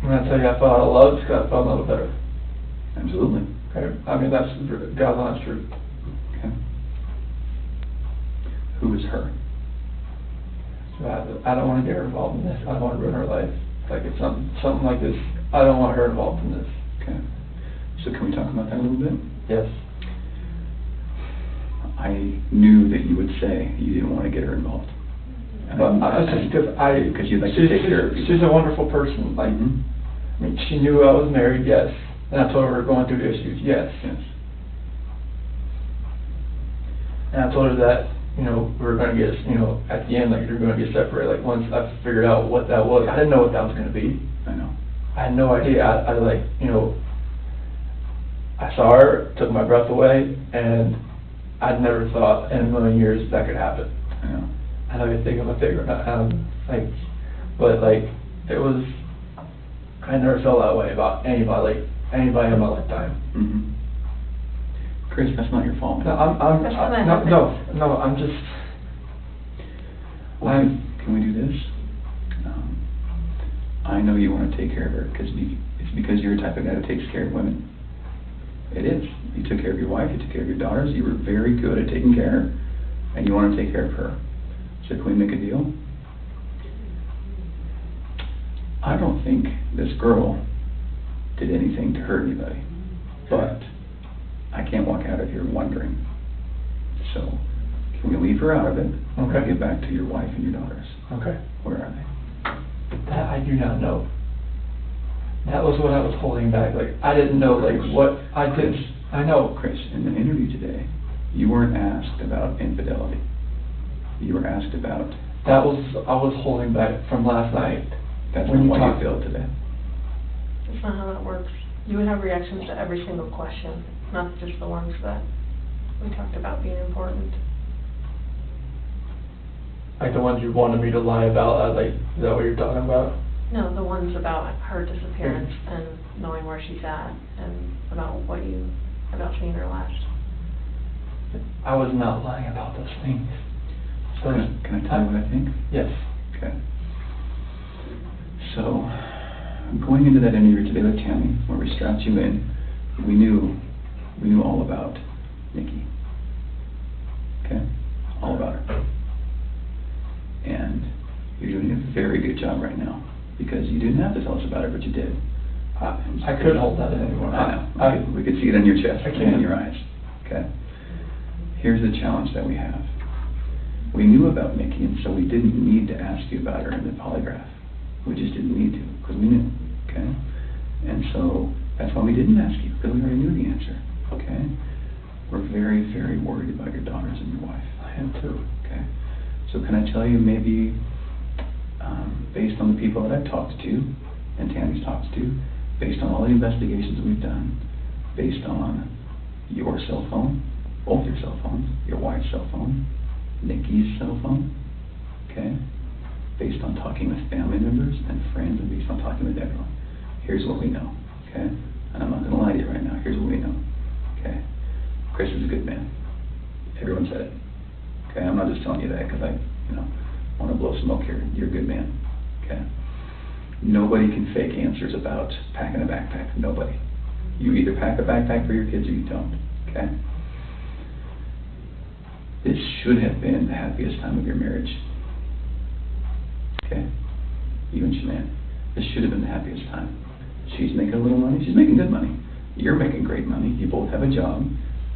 When I tell you I fell out of love, it's because I fell in love with her. Absolutely. Okay? I mean, that's God's honest truth. Okay. Who is her? So I don't want to get her involved in this. I don't want to ruin her life. Like, if something like this, I don't want her involved in this. Okay. So can we talk about that a little bit? Yes. I knew that you would say you didn't want to get her involved. But it's just because you'd like to take care of people. She's a wonderful person. Like, I mean, she knew I was married, yes. And I told her going through issues, yes. Yes. And I told her that, you know, we were going to get, you know, at the end, like, you're going to get separated. Like, once I figured out what that was, I didn't know what that was going to be. I know. I had no idea. I like, you know, I saw her, took my breath away, and I'd never thought in a million years that could happen. I know. I know you think I'm a figure, like, but like, it was, I never felt that way about anybody in my lifetime. Mm-hmm. Chris, that's not your fault. No, I'm just, well, can we do this? I know you want to take care of her because it's because you're the type of guy that takes care of women. It is. You took care of your wife, you took care of your daughters, you were very good at taking care of her, and you want to take care of her. So can we make a deal? I don't think this girl did anything to hurt anybody, but I can't walk out of here wondering. So can we leave her out of it? Okay. And get back to your wife and your daughters. okay. Where are they? That I do not know. That was what I was holding back. Like, I didn't know, like, what I did. I know. Chris, in the interview today, you weren't asked about infidelity. You were asked about... I was holding back from last night. That's when not you why you failed today. That's not how that works. You would have reactions to every single question, not just the ones that we talked about being important. Like the ones you wanted me to lie about, like, is that what you're talking about? No, the ones about her disappearance and knowing where she's at, and about seeing her last. I was not lying about those things. So Can I tell you what I think? Yes. Okay. So, going into that interview today with Tammy, where we strapped you in, we knew all about Nikki. Okay? All about her. And you're doing a very good job right now, because you didn't have to tell us about it, but you did. I couldn't hold that in anymore. I know. We could see it on your chest I and can't. in your eyes. Okay? Here's the challenge that we have. We knew about Nikki, and so we didn't need to ask you about her in the polygraph. We just didn't need to, because we knew. Okay? And so that's why we didn't ask you, because we already knew the answer. Okay? We're very, very worried about your daughters and your wife. I am too. Okay? So can I tell you, maybe based on the people that I've talked to, and Tammy's talked to, based on all the investigations we've done, based on your cell phone, both your cell phones, your wife's cell phone, Nikki's cell phone, okay, based on talking with family members and friends, and based on talking with everyone, here's what we know, okay? And I'm not going to lie to you right now. Here's what we know, okay? Chris is a good man. Everyone said it. Okay, I'm not just telling you that because I, want to blow smoke here. You're a good man, okay? Nobody can fake answers about packing a backpack. Nobody. You either pack a backpack for your kids or you don't, okay? This should have been the happiest time of your marriage, okay? You and Shan'ann. This should have been the happiest time. She's making a little money. She's making good money. You're making great money. You both have a job.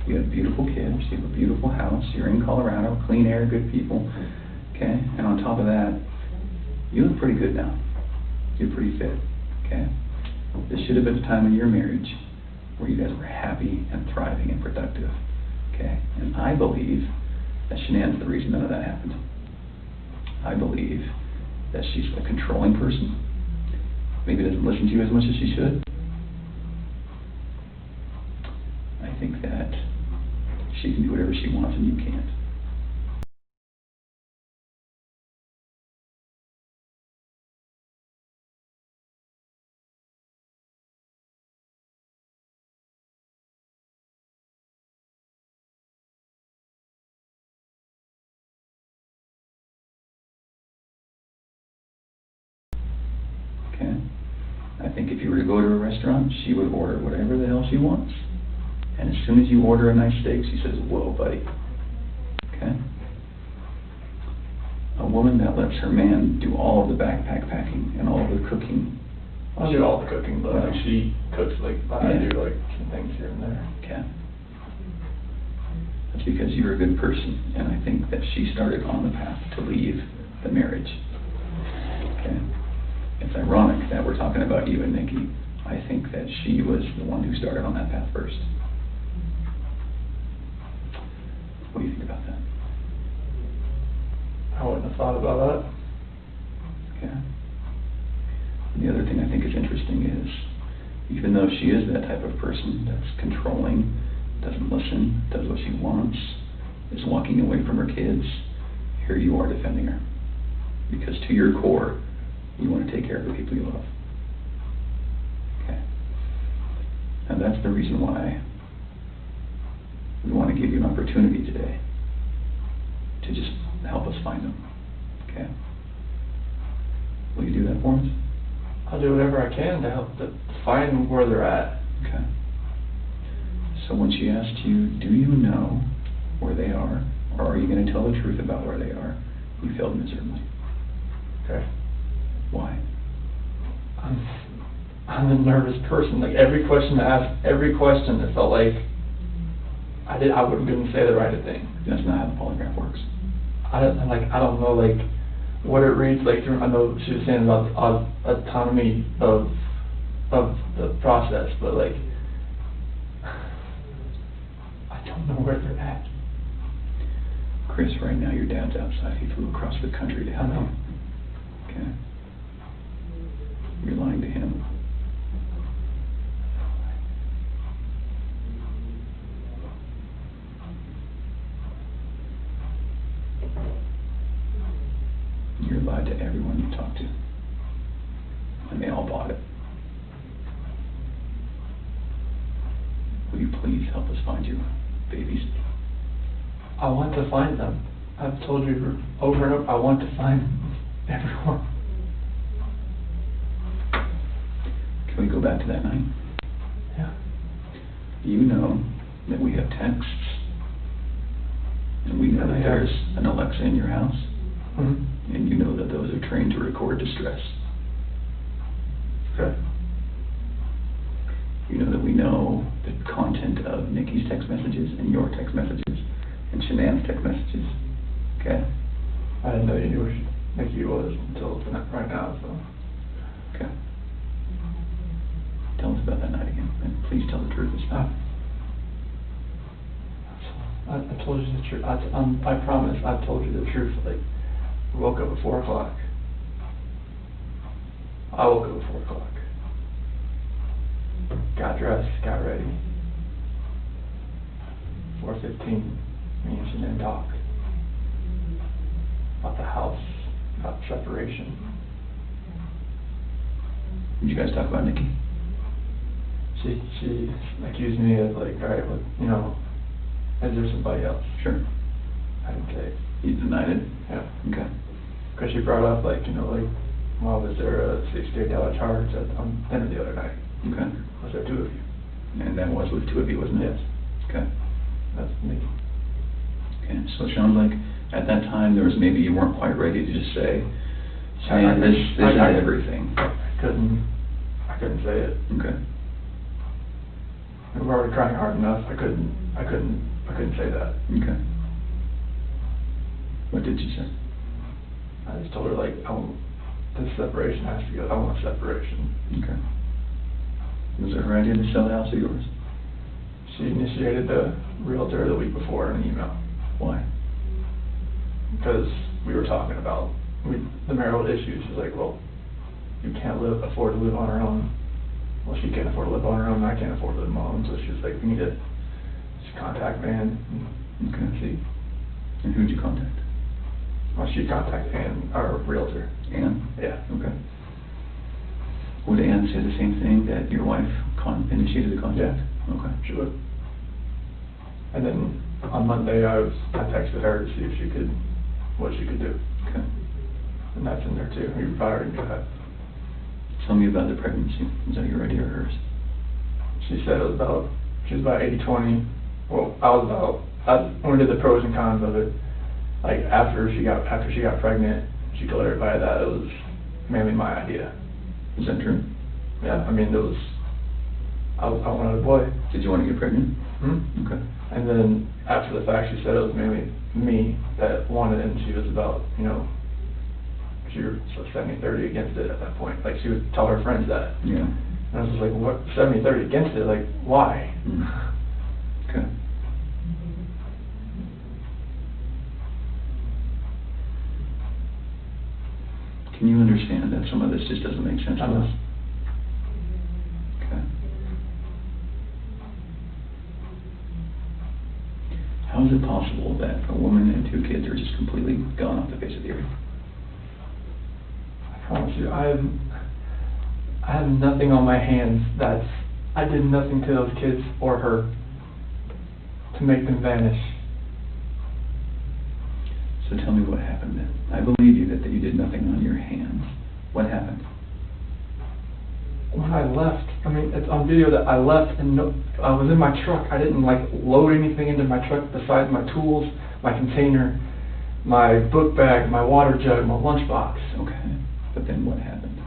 You have beautiful kids. You have a beautiful house. You're in Colorado. Clean air, good people. Okay? And on top of that, you look pretty good now. You're pretty fit. Okay? This should have been the time in your marriage where you guys were happy and thriving and productive. Okay? And I believe that Shan'ann's the reason none of that happened. I believe that she's a controlling person. Maybe doesn't listen to you as much as she should. I think that she can do whatever she wants and you can't. Okay? I think if you were to go to a restaurant, she would order whatever the hell she wants. And as soon as you order a nice steak, she says, whoa, buddy. Okay? A woman that lets her man do all of the backpack packing and all of the cooking. I'll do all the cooking, but like she cooks like I Yeah. do like some things here and there. Okay. That's because you're a good person, and I think that she started on the path to leave the marriage. Okay? It's ironic that we're talking about you and Nikki. I think that she was the one who started on that path first. What do you think about that? I wouldn't have thought about that. Okay. And the other thing I think is interesting is, even though she is that type of person that's controlling, doesn't listen, does what she wants, is walking away from her kids, here you are defending her. Because to your core, you want to take care of the people you love. Okay. And that's the reason why we want to give you an opportunity today to just help us find them. Okay? Will you do that for us? I'll do whatever I can to help to find where they're at. Okay. So when she asked you, do you know where they are, or are you going to tell the truth about where they are, you failed miserably. Okay. Why? I'm a nervous person. Like every question I asked, every question, it felt like I wouldn't say the right thing. That's not how the polygraph works. I don't know like what it reads like. I know she was saying about the autonomy of the process, but like I don't know where they're at. Chris, right now your dad's outside. He flew across the country to help you. Okay? You're lying to him. You lied to everyone you talked to. And they all bought it. Will you please help us find your babies? I want to find them. I've told you over and over, I want to find everyone. Can we go back to that night? Yeah. You know that we have texts, and we know that there's an Alexa in your house, Mm-hmm. and you know that those are trained to record distress. Okay. You know that we know the content of Nikki's text messages and your text messages and Shan'ann's text messages. Okay? I didn't know you knew who Nikki was until tonight, right now, so. Okay. Tell us about that night again, and please tell the truth this time. I told you the truth. I promise I've told you the truth. Like, I woke up at 4 o'clock. I woke up at 4 o'clock. Got dressed, got ready. 4:15, me and Shan'ann talked about the house, about separation. Did you guys talk about Nikki? She accused me of like, all right, well, you know, is there somebody else? Sure. I didn't say it. You denied it? Yeah. Okay. Because she brought up like, you know, like, well, was there a $68 charge on dinner the other night? Okay. Was there 2 of you? And that was with 2 of you, wasn't it? Yes. Okay. That's me. Okay, so it sounds like at that time there was maybe you weren't quite ready to just say, I- this is I- everything. I couldn't say it. Okay. We were already crying hard enough. I couldn't say that. Okay. What did you say? I just told her like, this separation has to go. I want separation. Okay. Was it her idea to sell the house or yours? She initiated the realtor the week before in an email. Why? Because we were talking about the marital issues. She's like, well, you can't afford to live on her own. Well, she can't afford to live on her own, and I can't afford to live on my own. So she's like, we need to just contact Van and see. And who'd you contact? Well, she contacted Ann, our realtor. Ann? Yeah. Okay. Would Ann say the same thing, that your wife initiated the contact? Yeah. Okay. She would. And then on Monday, I texted her to see if what she could do. Okay. And that's in there too. You probably already knew that. Tell me about the pregnancy. Was that your idea or hers? She said it was she was about 80-20. Well, when we did the pros and cons of it, like after she got pregnant, she told everybody that it was mainly my idea. Is that true? Yeah, I mean, I wanted a boy. Did you want to get pregnant? Hmm? Okay. And then after the fact, she said it was mainly me that wanted it, and she was about, she was 70-30 against it at that point. Like, she would tell her friends that. Yeah. And I was just like, what, 70-30 against it? Like, why? Okay. Can you understand that some of this just doesn't make sense to us? Okay. How is it possible that a woman and 2 kids are just completely gone off the face of the earth? I promise you, I have nothing on my hands I did nothing to those kids or her to make them vanish. So tell me what happened then. I believe you that you did nothing on your hands. What happened? When I left, I mean, it's on video that I left and I was in my truck. I didn't load anything into my truck besides my tools, my container, my book bag, my water jug, my lunchbox. Okay. But then what happened?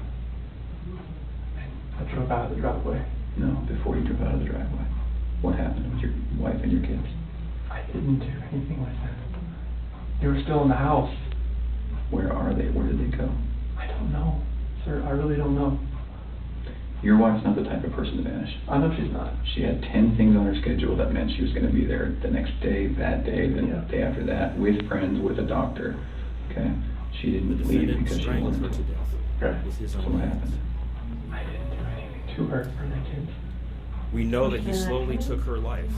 I drove out of the driveway. No, before you drove out of the driveway. What happened with your wife and your kids? I didn't do anything like that. They were still in the house. Where are they? Where did they go? I don't know, sir. I really don't know. Your wife's not the type of person to vanish. I know she's not. She had 10 things on her schedule that meant she was going to be there the next day, that day, the day after that, with friends, with a doctor. Okay? She didn't leave because she wanted her to to. death Okay. with his So own what hands. happened? I didn't do anything to her or the kids. We know that he slowly took her life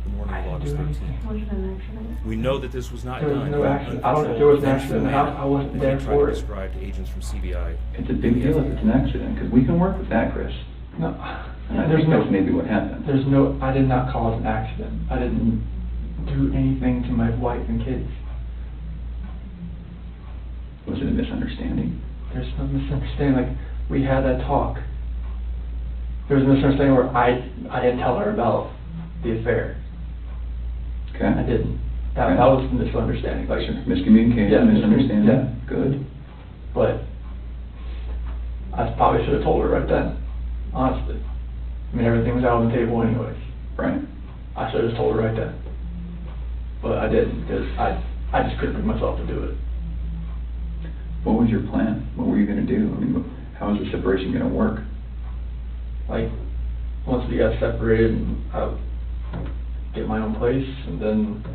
the morning of August 13th. Was it an accident? We know that this was not There was done. no in an accident. I don't know if there was an uncontrolled, accident. vengeful I wasn't manner there that he tried for to it. describe to agents from CBI. It's a big deal if it's an accident, because we can work with that, Chris. No, And I there's think no. that's maybe what happened. I did not cause an accident. I didn't do anything to my wife and kids. Was it a misunderstanding? There's no misunderstanding. Like, we had that talk. There was a misunderstanding where I didn't tell her about the affair. Okay. I didn't. That Okay. was the misunderstanding. Like, Sure. Miscommunication, Yeah, misunderstanding. yeah. Good. but I probably should have told her right then, honestly. I mean, everything was out on the table anyways. Right. I should have just told her right then. But I didn't, because I just couldn't bring myself to do it. What was your plan? What were you going to do? I mean, how was the separation going to work? Like, once we got separated, I would get my own place, and then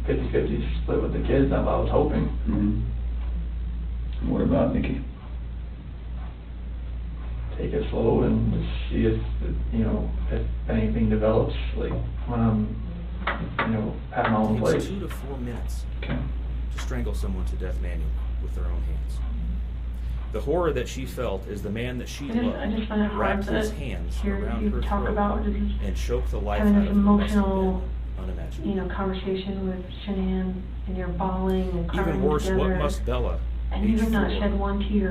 50-50 split with the kids, that's what I was hoping. Mm-hmm. And what about Nikki? Take it slow and just see if anything develops, like when I'm, at my own It place. takes 2 to 4 minutes Okay. to strangle someone to death manually with their own hands. The horror that she felt as the man that she I just loved find it hard wrapped to his hands hear around you her talk throat about just and choked the life having out this of her must have emotional, been unimaginable. conversation with Shan'ann, and you're bawling and crying Even worse, together. what must Bella, And age you've not 4, shed one tear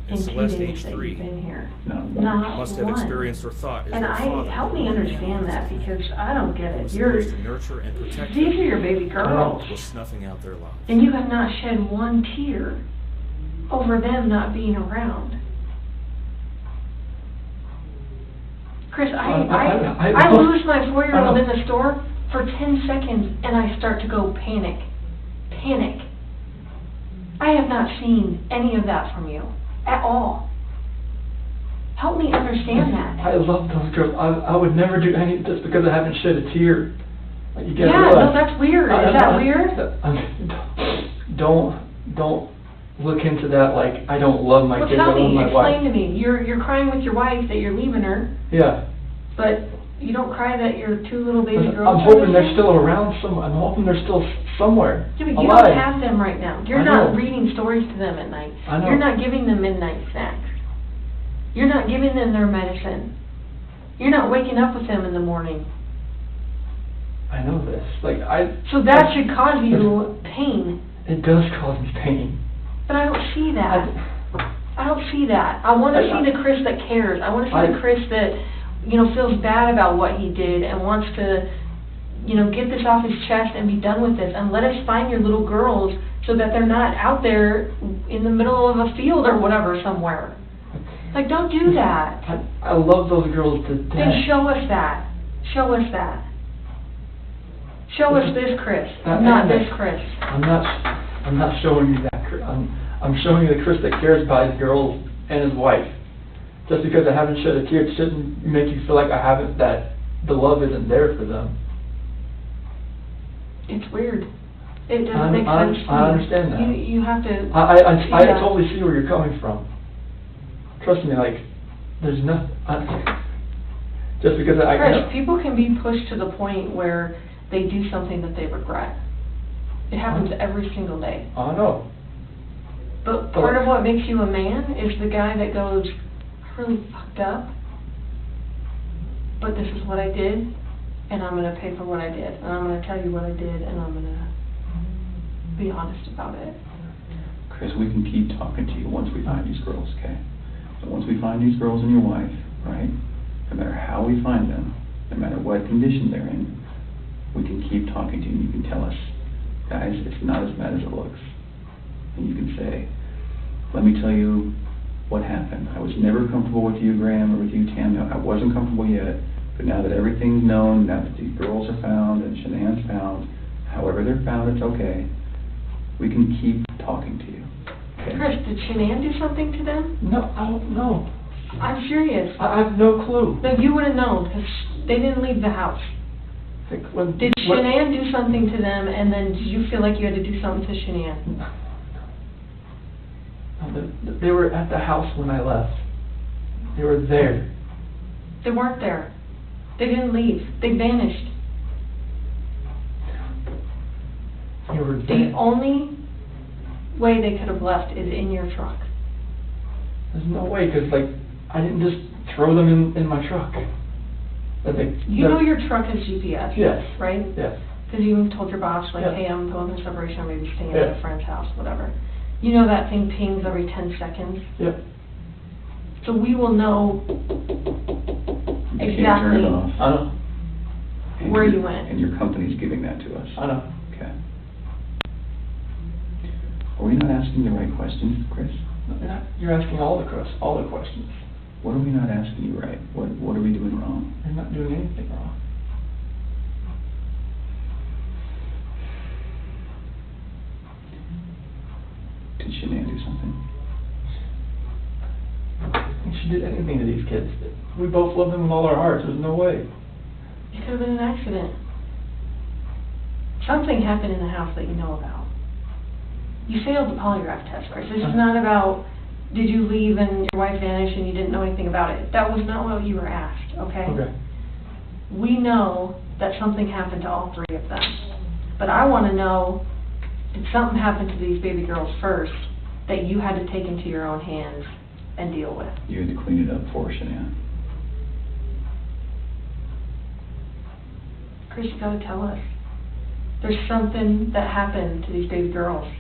in and 2 Celeste, days age that 3, you've been here. Not Not must have one. experienced or thought as And their father help me understand that, because I don't get it. was You're, supposed to nurture and protect these are them, your baby girls, was snuffing out their lives. and you have not shed one tear over them not being around. Chris, I lose my 4-year-old in the store for 10 seconds, and I start to go panic. Panic. I have not seen any of that from you, at all. Help me understand that. I love those girls. I would never do any just because I haven't shed a tear. Like, you gotta Yeah, realize- no, that's weird. Is that weird? Don't look into that like I don't love my Well, kids. I tell love me, my explain to wife. me. You're crying with your wife that you're leaving her, Yeah. but you don't cry that your 2 little baby Listen, girls I'm are hoping they're missing? still around somewhere. I'm hoping they're still somewhere. Yeah, but you alive. don't have them right now. You're I not know. reading stories to them at night. I know. You're not giving them midnight snacks. You're not giving them their medicine. You're not waking up with them in the morning. I know this. So that should cause you pain. It does cause me pain. But I don't see that. I don't see that. I want to see the Chris that cares. I want to see the Chris that, you know, feels bad about what he did and wants to, you know, get this off his chest and be done with this. And let us find your little girls so that they're not out there in the middle of a field or whatever somewhere. Like, don't do that. I love those girls to death. Then show us that. Show us that. Show us this Chris, not this Chris. I'm not showing you that Chris. I'm showing you the Chris that cares about his girls and his wife. Just because I haven't shed a tear, it shouldn't make you feel like that the love isn't there for them. It's weird. It doesn't make sense to me. I understand that. You have to. I totally see where you're coming from. Trust me, like, there's nothing. Just because Chris, people can be pushed to the point where they do something that they regret. It happens every single day. I know. But part of what makes you a man is the guy that goes, I really fucked up, but this is what I did, and I'm going to pay for what I did, and I'm going to tell you what I did, and I'm going to be honest about it. Chris, we can keep talking to you once we find these girls, okay? So once we find these girls and your wife, right, no matter how we find them, no matter what condition they're in, we can keep talking to you, and you can tell us, guys, it's not as bad as it looks. And you can say, let me tell you what happened. I was never comfortable with you, Graham, or with you, Tam. I wasn't comfortable yet, but now that everything's known, now that these girls are found and Shan'ann's found, however they're found, it's okay. We can keep talking to you. Okay? Chris, did Shan'ann do something to them? No, I don't know. I'm serious. I have no clue. No, you would have known, because they didn't leave the house. Did Shan'ann do something to them, and then did you feel like you had to do something to Shan'ann? No, they were at the house when I left. They were there. They weren't there. They didn't leave. They vanished. They were there. The only way they could have left is in your truck. There's no way, because, like, I didn't just throw them in my truck. You know your truck has GPS, yes, right? Yes. Because you told your boss, like, yes. hey, I'm going through separation, or maybe staying yes. at a friend's house, whatever. You know that thing pings every 10 seconds? Yep. So we will know exactly where you went. And your company's giving that to us. I know. Okay. Are we not asking the right questions, Chris? No, you're asking all the questions. What are we not asking you right? What are we doing wrong? You're not doing anything wrong. Did Shan'ann do something? If she did anything to these kids, we both love them with all our hearts. There's no way. It could have been an accident. Something happened in the house that you know about. You failed the polygraph test, Chris. This is not about, did you leave and your wife vanished and you didn't know anything about it. That was not what you were asked, okay? Okay. We know that something happened to all three of them. But I want to know, did something happen to these baby girls first that you had to take into your own hands and deal with? You had to clean it up for Shan'ann. Chris, you got to tell us. There's something that happened to these baby girls.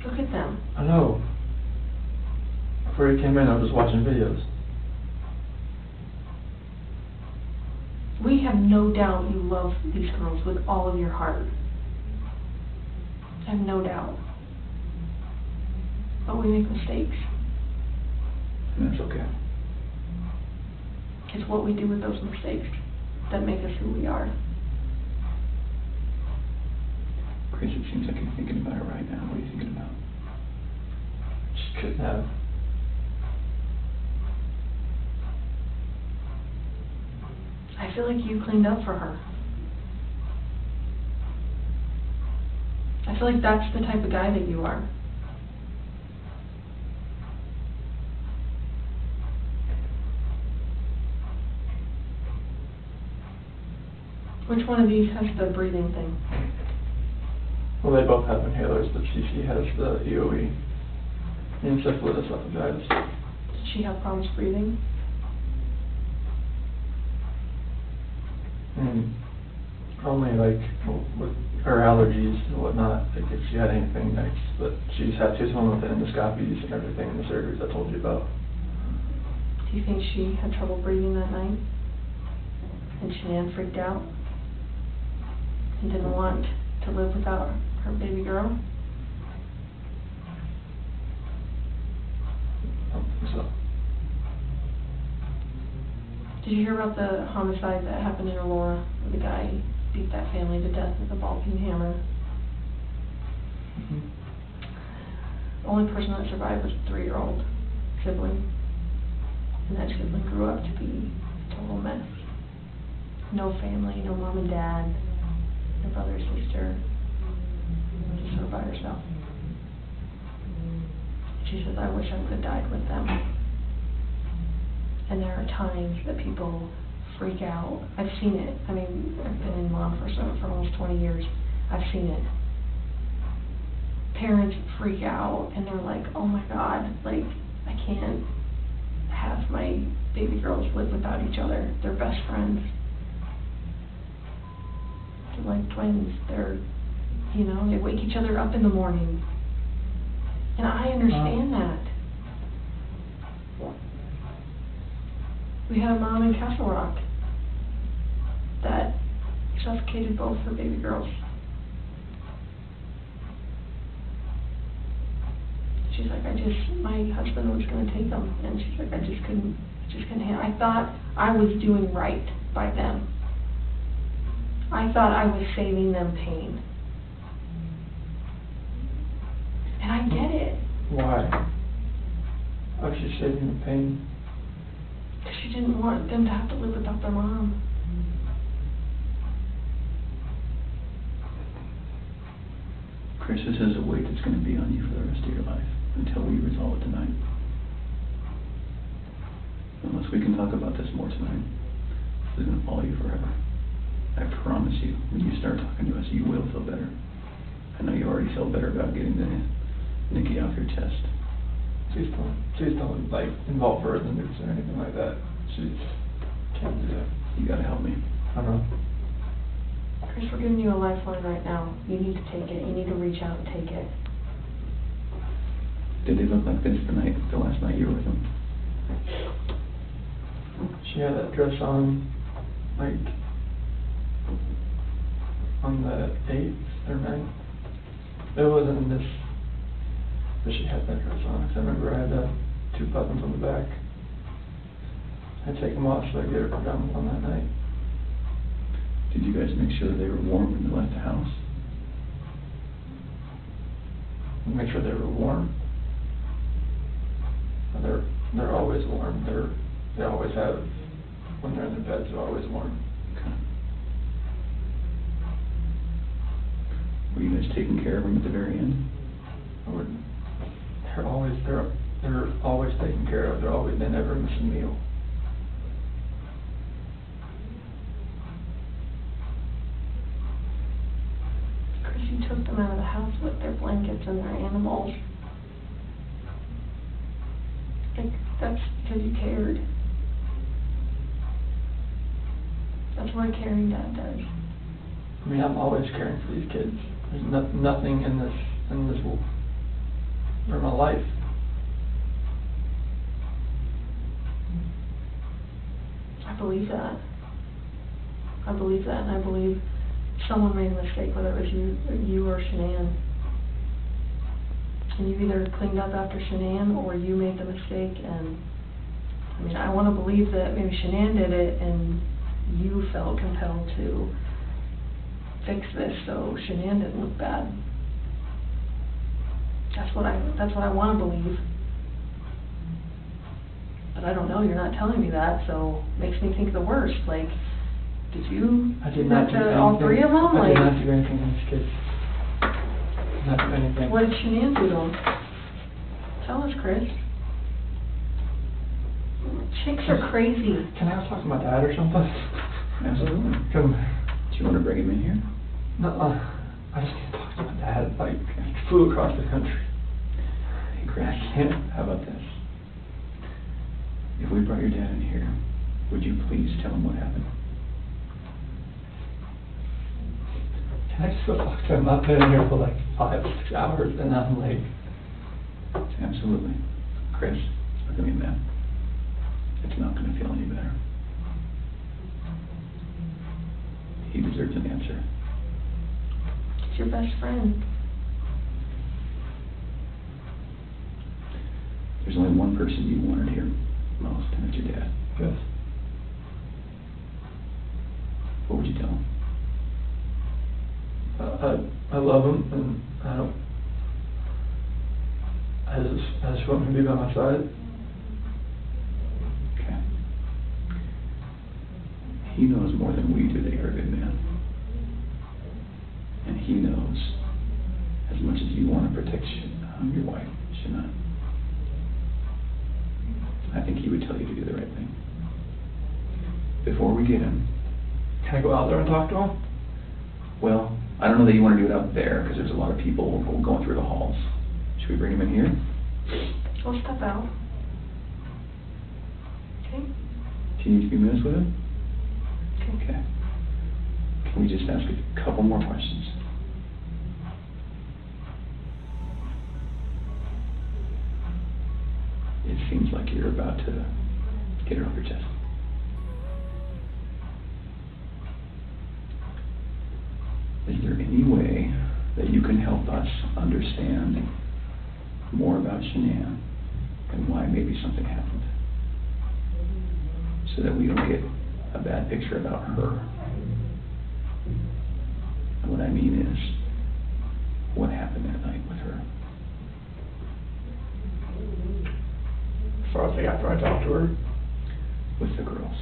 Look at them. I know. Before you came in, I was just watching videos. We have no doubt you love these girls with all of your heart. I have no doubt. But we make mistakes. And that's okay. It's what we do with those mistakes that make us who we are. Chris, it seems like you're thinking about it right now. What are you thinking about? Just couldn't have. I feel like you cleaned up for her. I feel like that's the type of guy that you are. Which one of these has the breathing thing? Well, they both have inhalers, but Cece has the EOE. Encephalitis esophagitis. Did she have problems breathing? only like with her allergies and whatnot, like if she had anything next, but she's one with the endoscopies and everything and the surgeries I told you about. Do you think she had trouble breathing that night? And Shan'ann freaked out? And didn't want to live without her baby girl? I don't think so. Did you hear about the homicide that happened in Aurora, where the guy beat that family to death with a ball-peen hammer? Mm-hmm. The only person that survived was a 3-year-old sibling. And that sibling grew up to be a total mess. No family, no mom and dad, no brother or sister, just her by herself. She says, I wish I would have died with them. And there are times that people freak out. I've seen it. I mean, I've been in law enforcement for almost 20 years. I've seen it. Parents freak out and they're like, oh my God, like, I can't have my baby girls live without each other. They're best friends. They're like twins. They're, you know, they wake each other up in the morning. And I understand that. We had a mom in Castle Rock that suffocated both her baby girls. She's like, my husband was going to take them, and she's like, I just couldn't handle. I thought I was doing right by them. I thought I was saving them pain. And I get it. Why? I was just saving the pain. Because she didn't want them to have to live without their mom. Chris, this is a weight that's going to be on you for the rest of your life until we resolve it tonight. Unless we can talk about this more tonight, this is going to follow you forever. I promise you, when you start talking to us, you will feel better. I know you already feel better about getting the Nikki off your chest. Please don't like involve her in the news or anything like that. She can't do that. You gotta help me. I don't know. Chris, we're giving you a lifeline right now. You need to take it. You need to reach out and take it. Did they look like this the last night you were with them? She had that dress on, like, on the 8th or 9th. It wasn't this, but she had that dress on. Cause I remember I had 2 buttons on the back. I'd take them off so I could get her pajamas on that night. Did you guys make sure they were warm when they left the house? Make sure they were warm. They're always warm. They always have, when they're in their beds, they're always warm. Okay. Were you guys taking care of them at the very end? They're always taken care of. They never miss a meal. Chris, you took them out of the house with their blankets and their animals. Like, that's because you cared. That's what a caring dad does. I mean, I'm always caring for these kids. There's nothing in this for my life. I believe that. I believe that, and I believe someone made a mistake, whether it was you or Shan'ann. And you either cleaned up after Shan'ann or you made the mistake. And I mean, I want to believe that maybe Shan'ann did it and you felt compelled to fix this so Shan'ann didn't look bad. That's what I want to believe. But I don't know, you're not telling me that, so it makes me think the worst. Like, did you do that to all 3 of them? I did not do anything to these kids. Not do anything. What did Shan'ann do to them? Tell us, Chris. Chicks are crazy. Can I talk to my dad or something? Absolutely. Come. Do you want to bring him in here? No, I just need to talk to my dad. Like, he flew across the country. Hey, Chris, how about this? If we brought your dad in here, would you please tell him what happened? I just feel fucked. I'm not been in here for like 5-6 hours, and I'm like, Absolutely. Chris, look at me, man. It's not gonna feel any better. He deserves an answer. It's your best friend. There's only one person you wanted here most, and it's your dad. yes. What would you tell him? I love him, and I just want him to be by my side. Okay. He knows more than we do that you're a good man. And he knows as much as you want to protect your wife, Shan'ann. I think he would tell you to do the right thing. Before we get him, Can I go out there and talk to him? well, I don't know that you want to do it out there because there's a lot of people going through the halls. Should we bring him in here? We'll step out. Okay? Do you need a few minutes with him? Okay. Okay. Can we just ask a couple more questions? It seems like you're about to get it off your chest. Is there any way that you can help us understand more about Shan'ann and why maybe something happened? So that we don't get a bad picture about her. And what I mean is, what happened that night with her? As far as like after I talked to her, With the girls?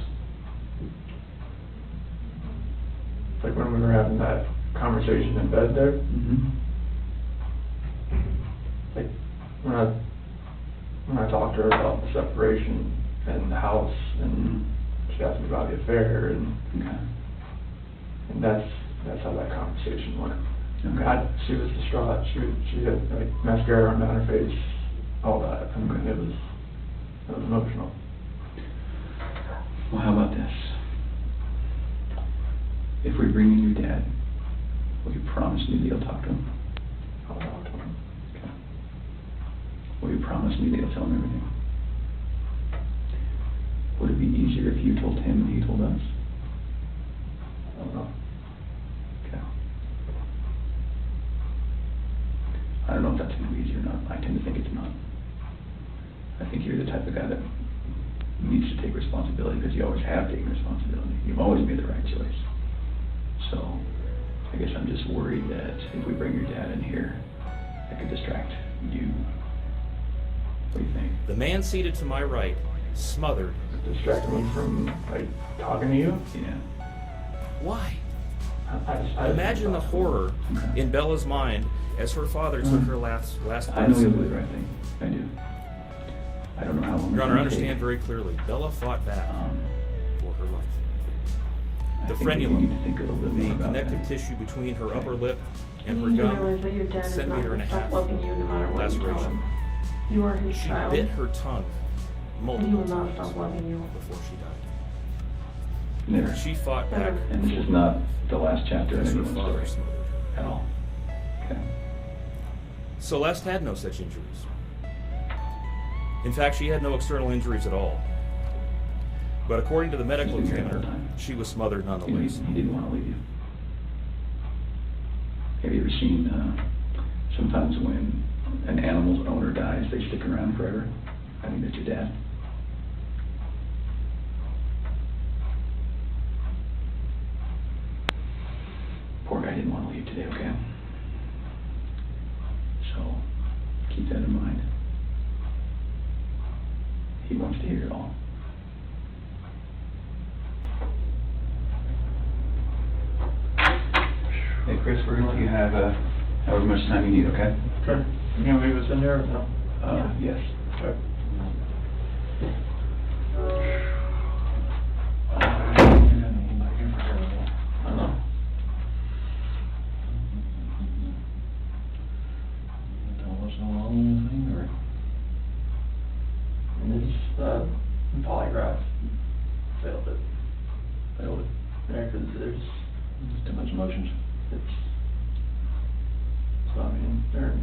like when we were having that conversation in bed there, Mm-hmm. like when I talked to her about the separation and the house, and she asked me about the affair, and Okay. that's how that conversation went. Okay. She was distraught. She had like mascara on down her face, all that. I mean, it was emotional. Well, how about this? If we bring in your dad, will you promise me that you'll talk to him? I'll talk to him. Okay. Will you promise me that you'll tell him everything? Would it be easier if you told him and he told us? I don't know. Okay. I don't know if that's going to be easy or not. I tend to think it's not. I think you're the type of guy that needs to take responsibility because you always have taken responsibility. You've always made the right choice. So, I guess I'm just worried that if we bring your dad in here, that could distract you. What do you think? The man seated to my right, smothered. Distract me from like talking to you. Yeah. Why? I Imagine the horror in Bella's mind as her father took her last I know breaths. you'll do the right thing. I do. I don't know how long Your it's Honor, gonna understand take. very clearly, Bella fought back for her life. I The think that you frenulum, need to think a little bit the more about connective that. tissue between her upper lip and You her need to gum, realize that your dad is not centimeter and going a to stop half loving you no matter what you tell laceration. him. You are his She child. bit her tongue And he multiple will not times stop loving you. before she died. Never. She fought back And this is not the last chapter in because her anyone's father story smothered her. at all. Okay. Celeste had no such injuries. In fact, she had no external injuries at all. But according to the medical She's been here the examiner, whole time. she was smothered He nonetheless. didn't want to leave you. Have you ever seen, sometimes when an animal's owner dies, they stick around forever? I think that's your dad. Poor guy didn't want to leave today, okay? So, keep that in mind. He wants to hear it all. Hey, Chris, we're gonna let you have, however much time you need, okay? Okay. You gonna leave us in there or no? Yes. Okay. I don't know. This polygraph failed it. Yeah, 'cause there's Too much emotions. it's they're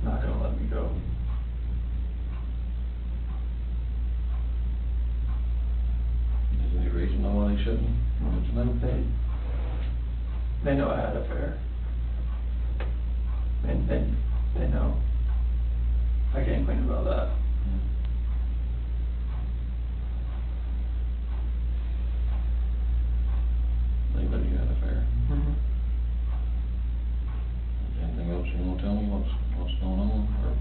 not gonna let me go. Is there any reason why they shouldn't? It's not paid. They know I had an affair. And they know. I can't complain about that. They know you had an affair. Mm-hmm. Is there anything else you wanna tell me, what's going on, or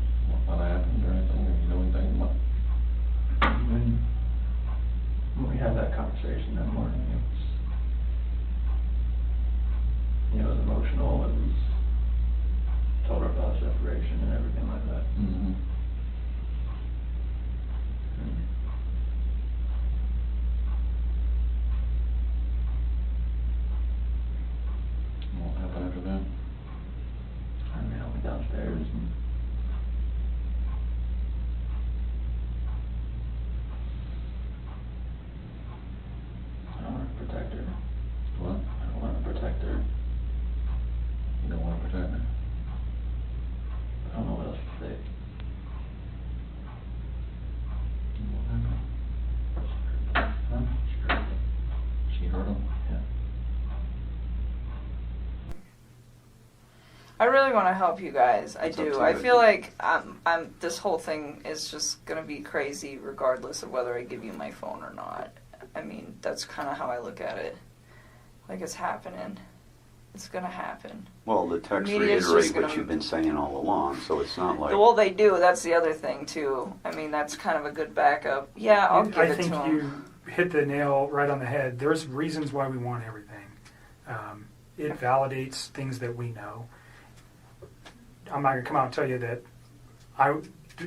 what happened, or anything, or you know anything about? When we had that conversation that morning, it was, it was emotional, it was, told her about separation and everything like that. Mm-hmm. What happened after that? I mean, I went downstairs and I don't want to protect her. What? I don't want to protect her. You don't wanna protect her? I don't know what else to say. What happened? Huh? She hurt him? Yeah. I really want to help you guys. I It's up do. to I you. feel like this whole thing is just gonna be crazy, regardless of whether I give you my phone or not. I mean, that's kind of how I look at it. Like, it's happening. It's gonna happen. Well, the texts Media's just reiterate what gonna- you've been saying all along, so it's not like... Well, they do. That's the other thing too. I mean, that's kind of a good backup. Yeah, I'll give I it think to him. you hit the nail right on the head. There's reasons why we want everything. It validates things that we know. I'm not going to come out and tell you that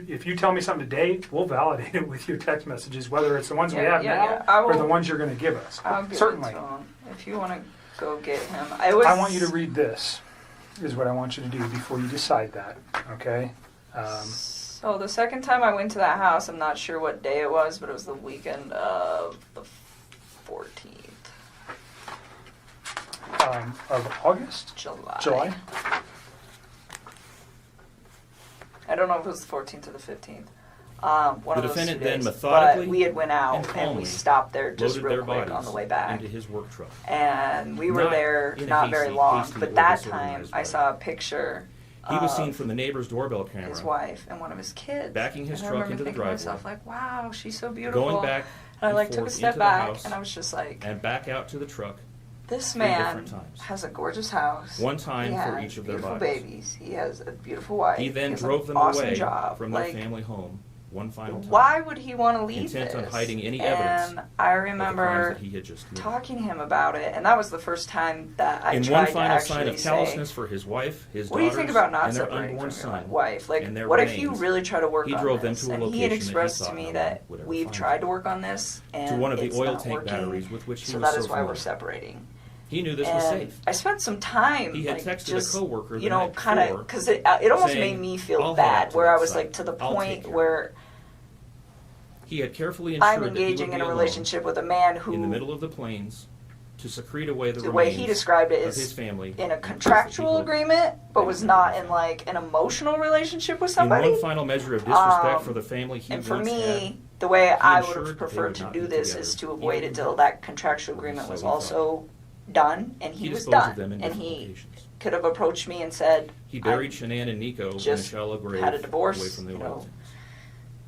if you tell me something today, we'll validate it with your text messages, whether it's the ones we Yeah, have yeah, now yeah. I or the will- ones you're going to give us. I'll give Certainly. it to him. If you want to go get him. I want you to read this, is what I want you to do before you decide that, okay? So the second time I went to that house, I'm not sure what day it was, but it was the weekend of the 14th. Of August? July. I don't know if it was the 14th or the 15th. One The of those defendant 2 then days. methodically But we had went out and and calmly we stopped there just loaded real their quick bodies on the way back. into his work truck. And we were Not there in a not very hasty- long, hasty but or that disorganized time I way. saw a picture He was seen of from the neighbor's doorbell camera. his wife and one of his kids. Backing his and truck I remember into the thinking to myself, driveway. like, wow, she's so beautiful. Going back and I and like took a forth step into the back house and I was just like, and back out to the truck. this 3 man different times. has a gorgeous house. One time He for has each of their beautiful bodies. babies. He has a beautiful wife. He then has drove an them awesome away job. from their Like, family home one final time. why would he want to leave Intent this? on hiding any evidence And I of the crimes remember that he had just committed. talking to him about it, and that was the first time that I In tried one to final actually sign of say, callousness for his wife, his what do you think daughters, about not and their separating unborn from your son, wife? Like, and their what if you remains, really try to work he on drove this? them to a And location he had that he expressed thought to me no that one would ever we've find tried him. to work on this, and To one of the it's oil not tank working, batteries with which he so was that so is why we're familiar. separating. He knew this was And safe. I spent some time. He had like, texted just, a coworker the you know, night kind of, before, because it almost saying, made me feel "I'll head out bad, to where that I was site. like to the I'll take point care where He had carefully ensured I'm that he engaging would in be a alone relationship with a man who, in the middle of the plains to secrete away the the way remains he described it of is his family in a and contractual people agreement, but was not in like an emotional relationship with in somebody. one final measure of disrespect Um, for the family he And for once me, the way I would ensured have that they preferred would to not do be this together, is to even avoid it in till death. that contractual agreement So was he thought. also done, and he was disposed done. of them in And different he locations. could have approached me and said, He buried I Shan'ann and Nico in a just shallow grave had a divorce, away from the you oil know, tanks.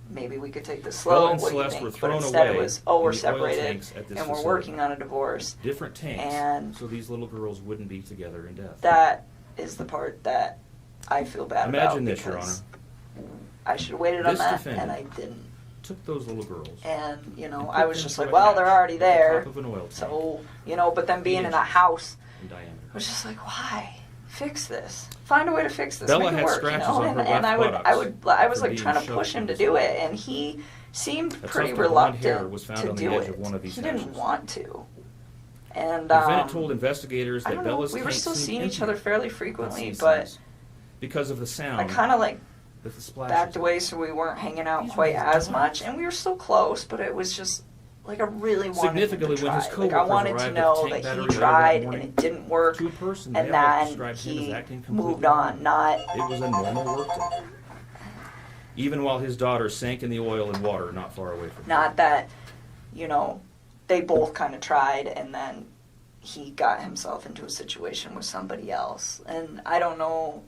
maybe we could take this Bella slow, and what do you Celeste were think? But thrown instead away it was, oh, we're in the oil separated, tanks at this and we're facility. working on a divorce. Different tanks, And so these little girls wouldn't be together in death. That is the part that I feel bad about. Imagine this, Your because Honor. I should have waited on This that, defendant and I didn't. Took those little girls. And, you know, and I put was them just through like, a well, hatch they're already at the there. top of an oil tank, So, you know, but then being in a inches house, in diameter. I was just like, why? Fix this. Find a way to fix this. Bella Make it had work, scratches you know? on her And I left I was for like being trying to shoved push him to into do the it, and he seemed A pretty tuft of blonde hair reluctant was found to on the do edge it. of one of these He didn't hatches. want to. And The defendant told investigators I that don't know, Bella's we were tank still seemed seeing each empty other fairly on frequently, some but scenes because of the sound I kind of like that the splashes backed away so we weren't hanging out These were quite his as daughters. much, and we were still close, but it was just Like, I really wanted him to Significantly, when try. his Like, coworkers I wanted to arrived know at the tank that he battery tried that and morning, it didn't work, to a person, and they almost then described him he as acting completely moved on, normal. not... It was a normal work day. Even while his daughter sank in the oil and water not far away from him. Not that, you know, they both kind of tried, and then he got himself into a situation with somebody else. And I don't know,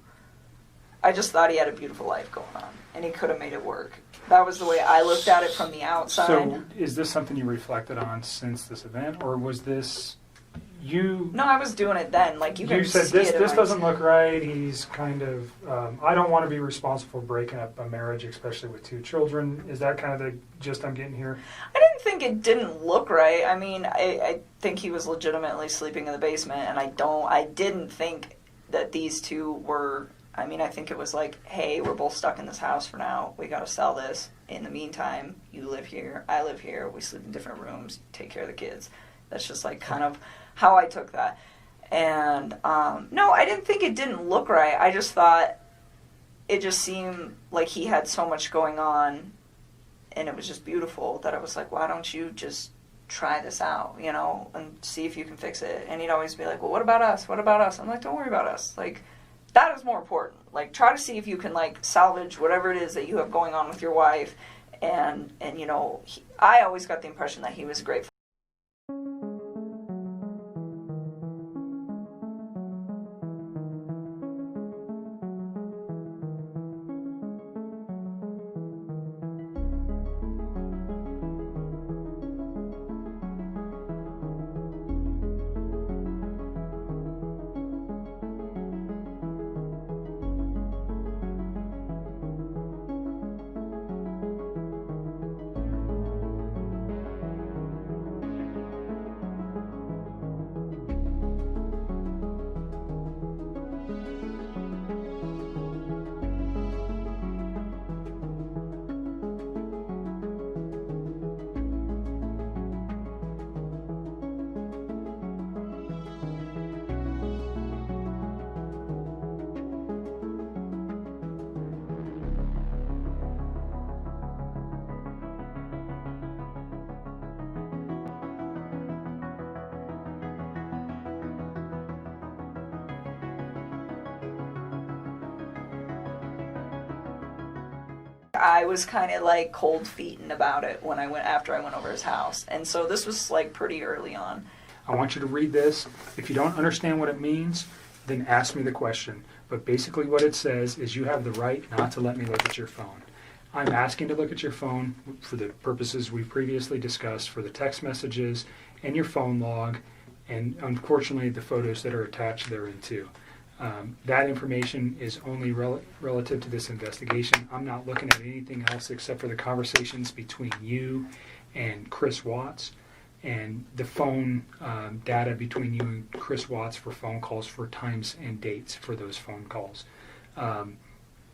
I just thought he had a beautiful life going on, and he could have made it work. That was the way I looked at it from the outside. So is this something you reflected on since this event, or was this you? No, I was doing it then. Like, you can said see this. it in This my- doesn't look right. He's kind of. I don't want to be responsible for breaking up a marriage, especially with 2 children. Is that kind of the gist I'm getting here? I didn't think it didn't look right. I mean, I think he was legitimately sleeping in the basement, and I didn't think that these two were. I mean, I think it was like, hey, we're both stuck in this house for now. We got to sell this. In the meantime, you live here, I live here. We sleep in different rooms. Take care of the kids. That's just like kind of how I took that. And no, I didn't think it didn't look right. I just thought it just seemed like he had so much going on, and it was just beautiful that I was like, why don't you just try this out, you know, and see if you can fix it. And he'd always be like, well, what about us? What about us? I'm like, don't worry about us. Like, that is more important. Like, try to see if you can, like, salvage whatever it is that you have going on with your wife. And you know, I always got the impression that he was grateful. I was kind of like cold feeting about it when after I went over his house. And so this was like pretty early on. I want you to read this. If you don't understand what it means, then ask me the question. But basically what it says is you have the right not to let me look at your phone. I'm asking to look at your phone for the purposes we previously discussed, for the text messages and your phone log, and unfortunately the photos that are attached therein too. That information is only relative to this investigation. I'm not looking at anything else except for the conversations between you and Chris Watts, and the phone data between you and Chris Watts for phone calls, for times and dates for those phone calls, and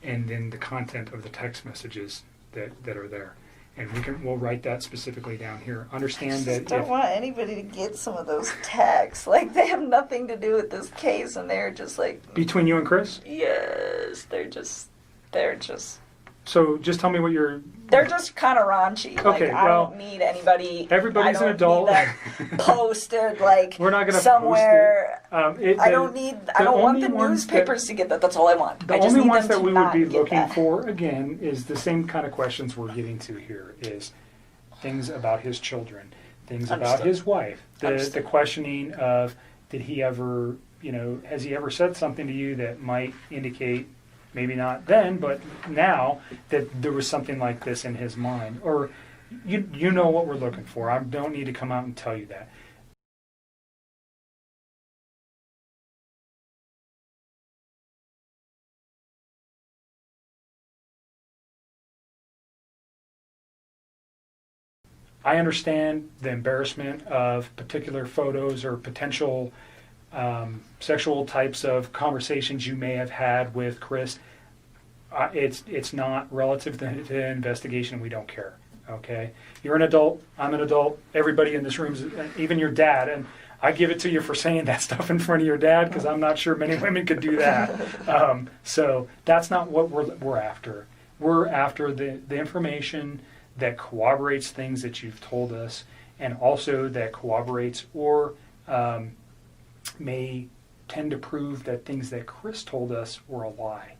then the content of the text messages that are there. And we'll write that specifically down here. Understand that. I don't want anybody to get some of those texts. Like, they have nothing to do with this case, and they're just like. Between you and Chris? Yes, they're just. So just tell me what you're. They're just kind of raunchy. Okay, like, I don't need anybody. Everybody's an adult. That posted like we're not gonna somewhere. Post it. I don't want the newspapers to get that. That's all I want. The I just only need ones them that to we would not be get looking that. for, again, is the same kind of questions we're getting to here, is things about his children, things about Understood. his wife, the Understood. questioning of, did he ever, has he ever said something to you that might indicate, maybe not then, but now, that there was something like this in his mind? Or you know what we're looking for. I don't need to come out and tell you that. I understand the embarrassment of particular photos or potential sexual types of conversations you may have had with Chris. It's not relative to the investigation. We don't care. Okay, you're an adult. I'm an adult. Everybody in this room is, even your dad. And I give it to you for saying that stuff in front of your dad, because I'm not sure many women could do that. So that's not what we're after. We're after the information that corroborates things that you've told us, and also that corroborates or may tend to prove that things that Chris told us were a lie.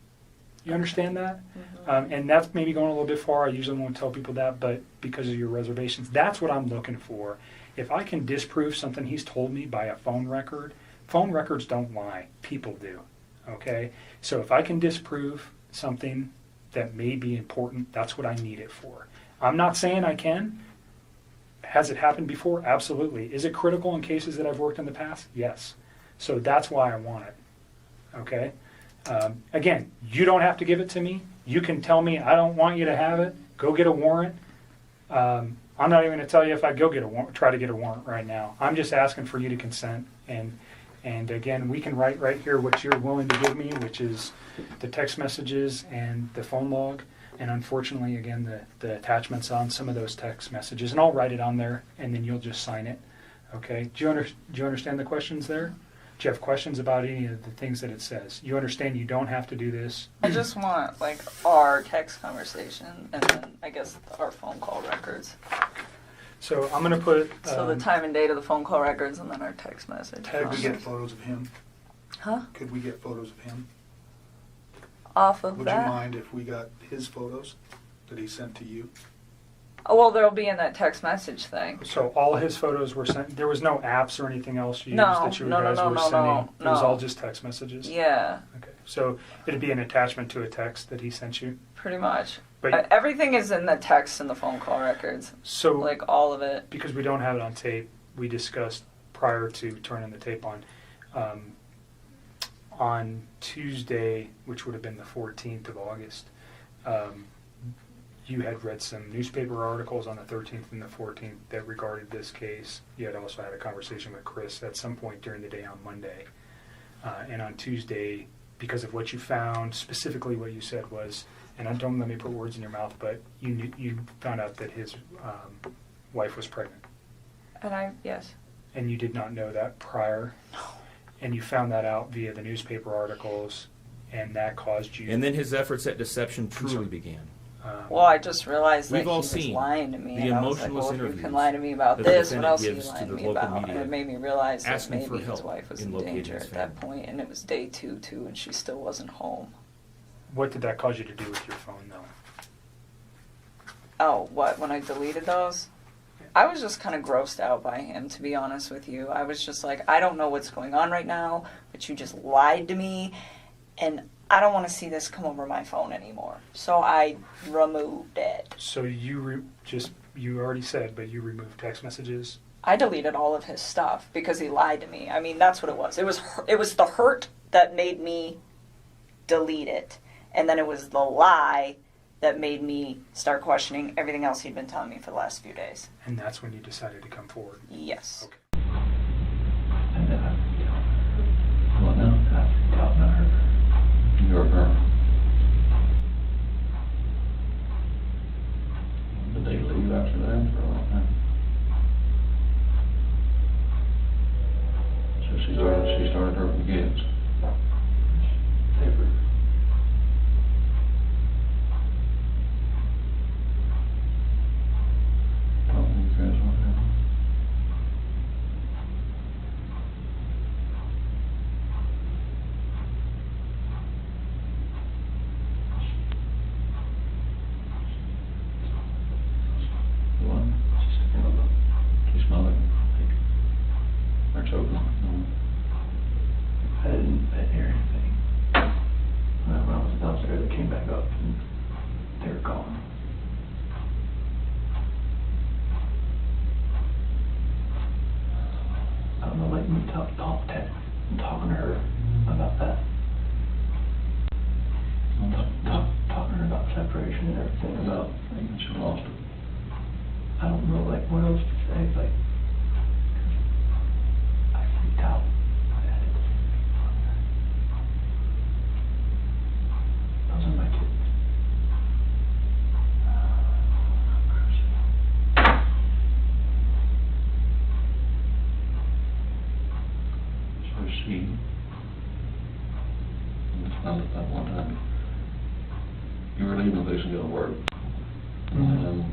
You understand that? And that's maybe going a little bit far. I usually won't tell people that, but because of your reservations, that's what I'm looking for. If I can disprove something he's told me by a phone records don't lie. People do. Okay? So if I can disprove something that may be important, that's what I need it for. I'm not saying I can. Has it happened before? Absolutely. Is it critical in cases that I've worked in the past? Yes. So that's why I want it. Okay? Again, you don't have to give it to me. You can tell me I don't want you to have it. Go get a warrant. I'm not even going to tell you if I go get a warrant, try to get a warrant right now. I'm just asking for you to consent. And again, we can write right here what you're willing to give me, which is the text messages and the phone log. And unfortunately, again, the attachments on some of those text messages. And I'll write it on there, and then you'll just sign it. Okay? Do you understand the questions there? Do you have questions about any of the things that it says? You understand you don't have to do this? I just want, like, our text conversation and then, I guess, our phone call records. So I'm going to put... so the time and date of the phone call records and then our text message. Could we get photos of him? Huh? Could we get photos of him? Off of Would that? you mind if we got his photos that he sent to you? Oh, well, they'll be in that text message thing. So all his photos were sent. There was no apps or anything else you used No, that you no, guys no, were no, sending. no, It was no. all just text messages. Yeah, Okay. So it'd be an attachment to a text that he sent you. pretty much. But Everything is in the text and the phone call records. so Like, all of it. because we don't have it on tape, we discussed prior to turning the tape on Tuesday, which would have been the 14th of August. You had read some newspaper articles on the 13th and the 14th that regarded this case. You had also had a conversation with Chris at some point during the day on Monday. And on Tuesday, because of what you found, specifically what you said was, and don't let me put words in your mouth, but you found out that his wife was pregnant. And yes. And you did not know that prior. No. And you found that out via the newspaper articles, and that caused you... And then his efforts at deception truly began. Well, I just realized that We've he all was seen lying to me. the and I was like, emotionless well, if you interviews can lie to me about that the this, what else defendant are you gives to lying to the me local about? And media, it made me realize that asking for maybe his help wife was in in locating danger his at that family. point, and it was day two, and she still wasn't home. What did that cause you to do with your phone, though? Oh, what? When I deleted those? I was just kind of grossed out by him, to be honest with you. I was just like, I don't know what's going on right now, but you just lied to me, and I don't want to see this come over my phone anymore. So I removed it. So you already said, but you removed text messages? I deleted all of his stuff because he lied to me. I mean, that's what it was. It was the hurt that made me delete it, and then it was the lie that made me start questioning everything else he'd been telling me for the last few days. And that's when you decided to come forward? Yes. Okay. Well, no, that's not her. Your her. Did they leave after that for a long time? So she started hurting kids. I didn't hear anything. When I was downstairs, I came back up and they were gone. I don't know, like me talking to her about that. Talking to her about separation and everything, about, like, She lost it. I don't know, like, what else to say, like, I freaked out. Those are my kids. So she, found at that one time, you were leaving this and go to work. And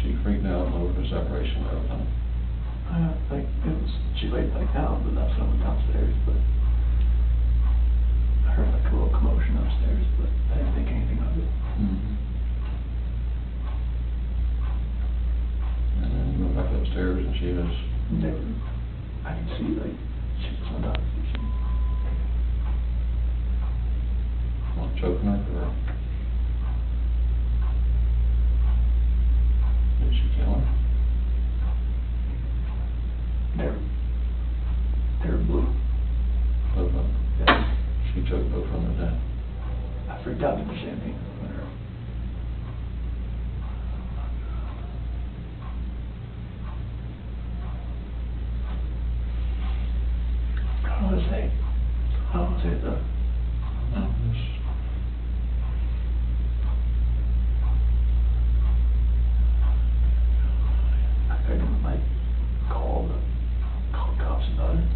she freaked out over the separation and everything. Like, she laid back down, but that's when I went downstairs, but I heard like a little commotion upstairs, but I didn't think anything of it. Mm-hmm. And then you went back upstairs and she was... I could see, like, she was on top of the sheet. What, choking her, or... Did she kill her? They're blue. Both of them? Yeah. She took both of them to death. I freaked out in the champagne. I don't want to say. I don't want to say it though. No, it's... I didn't like call the cops about it.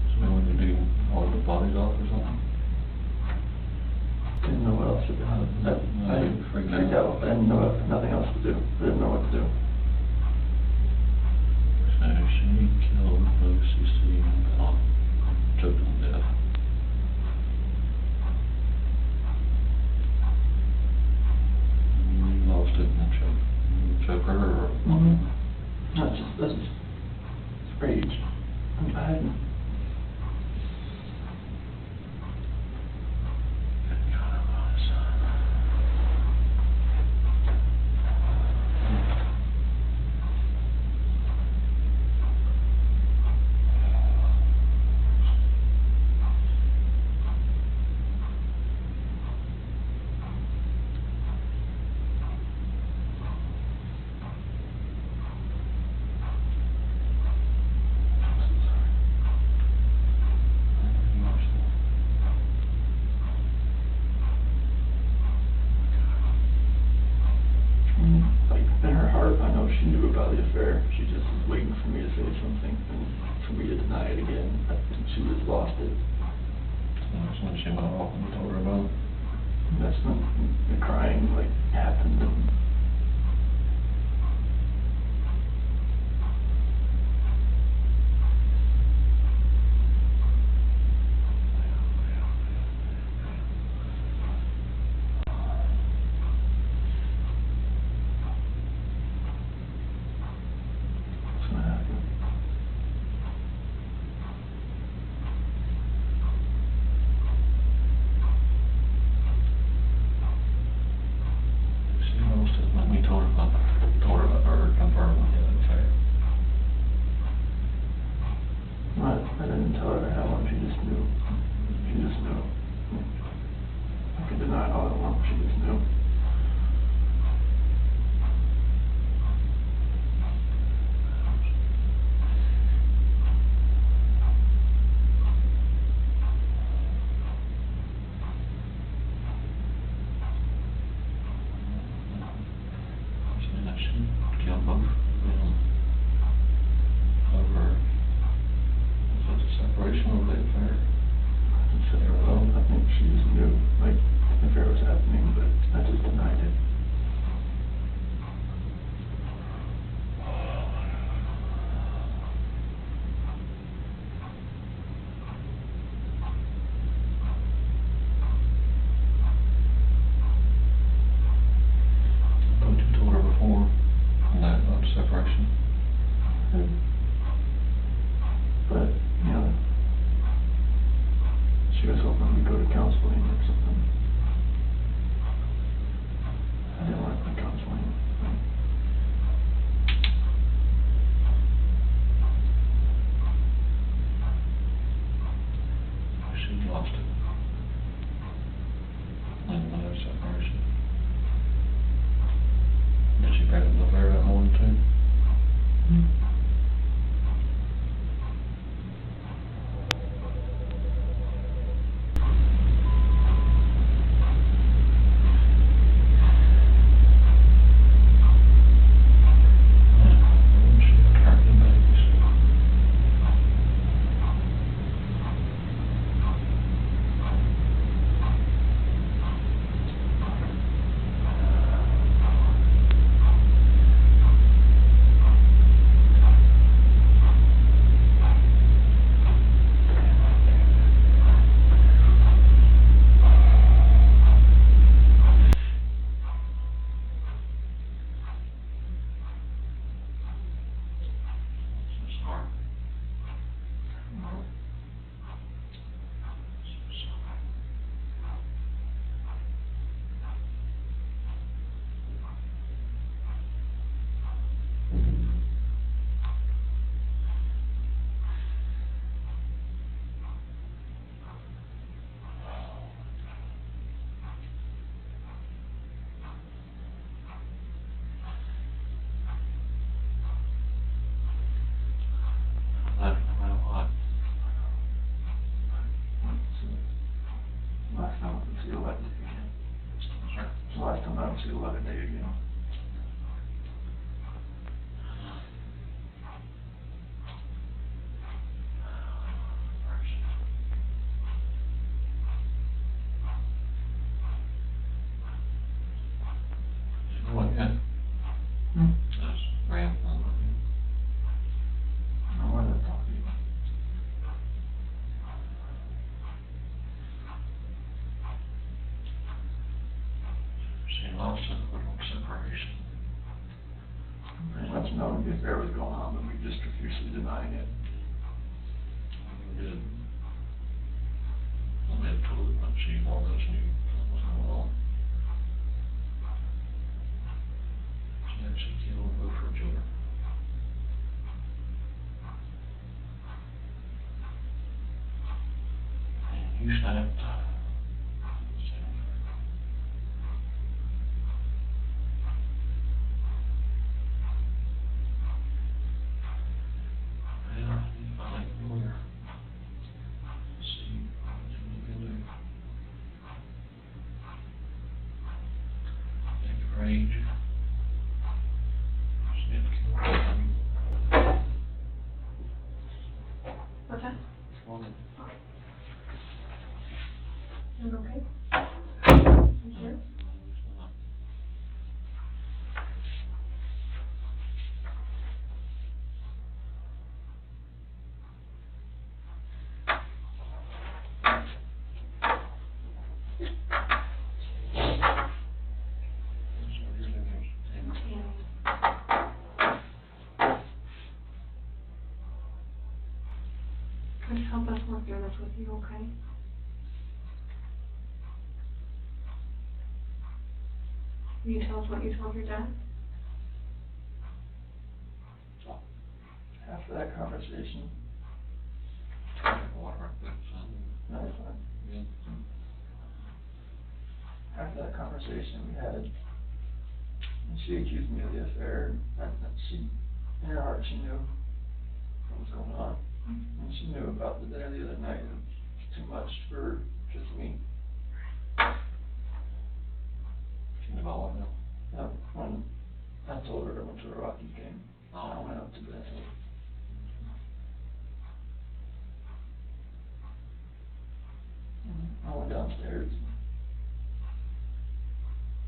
So then would you do all the bodies off or something? Didn't know what else to do. I freaked out. I didn't know nothing else to do. I didn't know what to do. So she killed OCC and took them to death. You lost it and choke her or... That's just rage. I hadn't. Like, in her heart, I know she knew about the affair. She just was waiting for me to say something and for me to deny it again. I think she just lost it. That's when she went off and told her about it. That's when the crying, like, happened. And that's what happened. She lost it when we told her about her confirming the affair. I didn't tell her how long. She just knew. She just knew. I could deny it all I want. She just knew. Saying that she killed both of them over, was it the separation or the affair? I think she just knew, like, the affair was happening, but I just denied it. But you told her before, on that separation. But, you know, she was hoping we'd go to counseling or something. I didn't want to go to counseling. She lost it. And another separation. Did she bring up the affair that morning too? separation. Pretty much knowing the affair was going on, but we just profusely denying it. Good. I had told her, but she more or less knew what was going on. She actually killed both her children. And you snapped. Well, I like the lawyer. See what we can do. Thank you for age. Snip killed her. What's that? Woman. Is it okay? You sure? Chris, help us work through this with you, okay? Will you tell us what you told your dad? After that conversation, Water, but no, it's fine. yeah. After that conversation we had, and she accused me of the affair, and she, in her heart, she knew what was going on. And she knew about the dinner the other night, it was too much for just me. She knew about what now? When I told her I went to a Rockies game, I went up to bed. I went downstairs.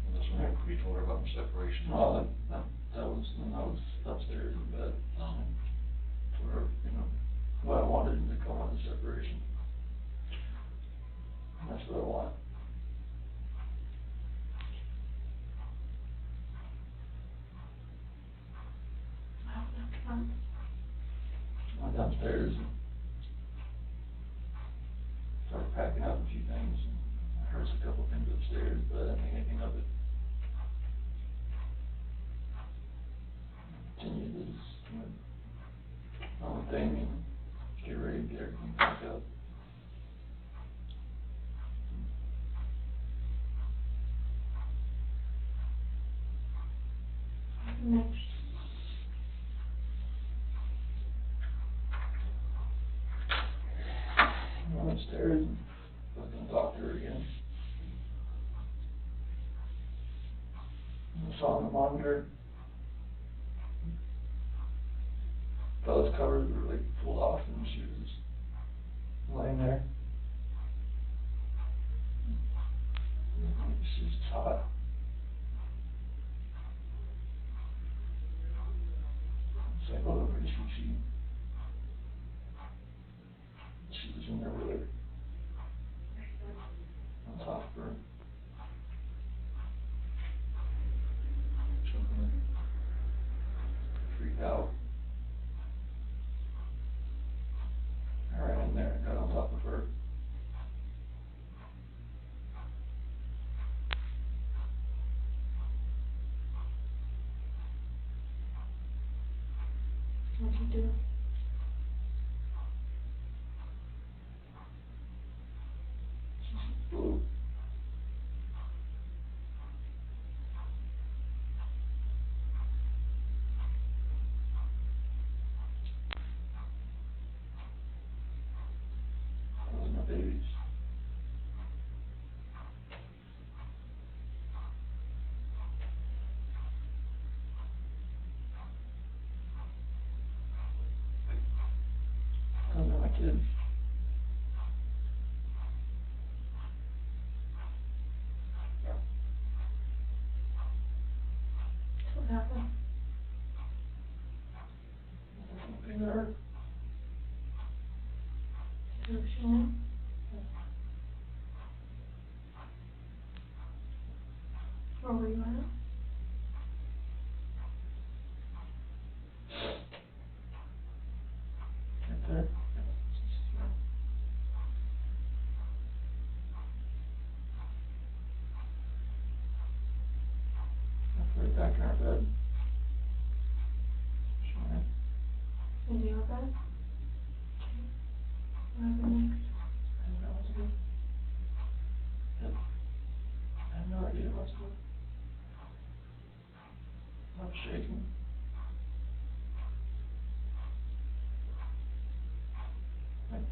And that's when you told her about the separation. Well, that was when I was upstairs in bed. Told her, what I wanted to come on the separation. And that's what I want. I went downstairs and started packing up a few things. And I heard a couple things upstairs, but I didn't think anything of it. Continued to just, my own thing and get ready to get everything packed up. Next. I went upstairs and was gonna talk to her again. And I saw on the monitor, those covers were like pulled off and she was just laying there. She was just hot. So I go over and she was in there with her. On top of her. Freaked out. I ran in there and got on top of her. What'd you do? Blue. Those are my babies.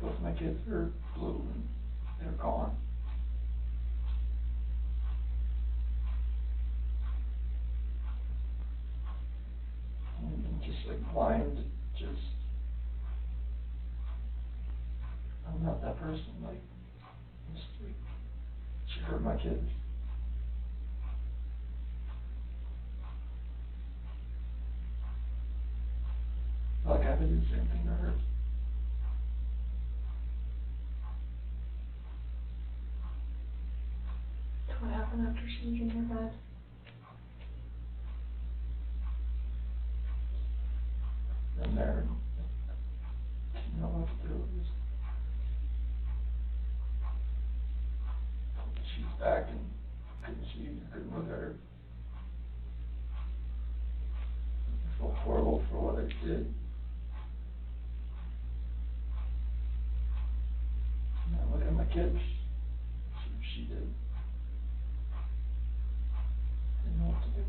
both my kids are blue and they're gone. I'm just like blind, I'm not that person, like, just like, she hurt my kids. Like, I would do the same thing to her. So what happened after she was in your bed? And there, didn't know what to do. She's back and couldn't see, couldn't look at her. I felt horrible for what I did. And I look at my kids, see what she did. Didn't know what to do.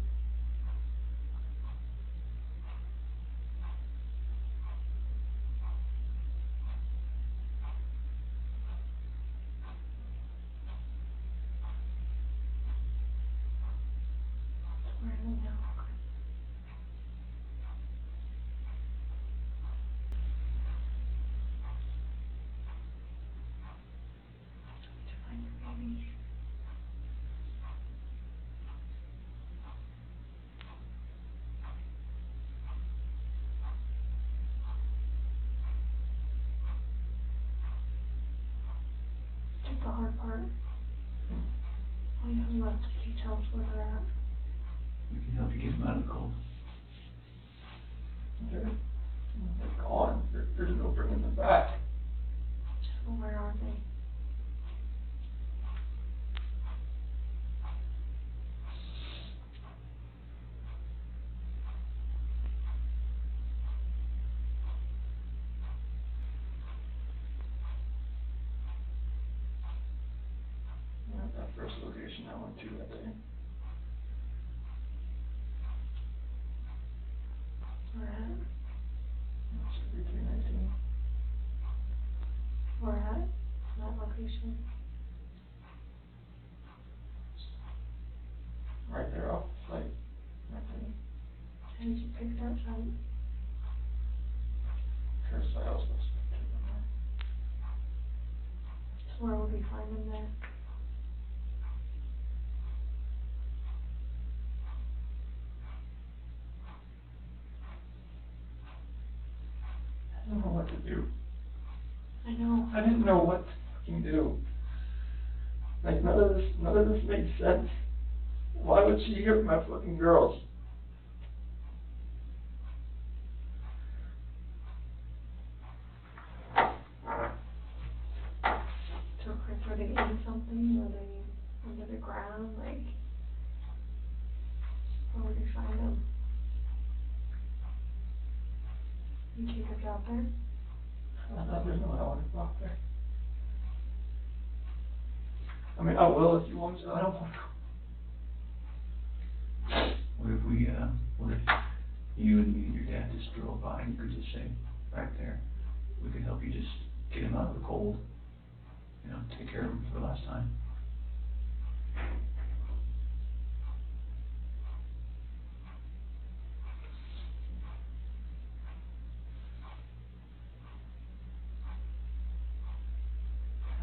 Where are they now? To find your babies. That's the hard part. All you have left is details where they're at. We can help you get them out of the cold. They're gone. There's no bringing them back. So where are they? That first location I went to that day. Where at? It's 3319. Where at? That location. Right there off the site. Right there. How did you pick that site? First I was supposed to take them there. So where would we find them there? I didn't know what to do. I know. I didn't know what to fucking do. Like, none of this made sense. Why would she hurt my fucking girls? So Chris, were they in something? Were they under the ground? Like, where would you find them? You take us out there? There's no way I want to go out there. I mean, I will if you want to. I don't want to go. What if what if you and me and your dad just drove by and you could just say, right there, we could help you just get him out of the cold, take care of him for the last time.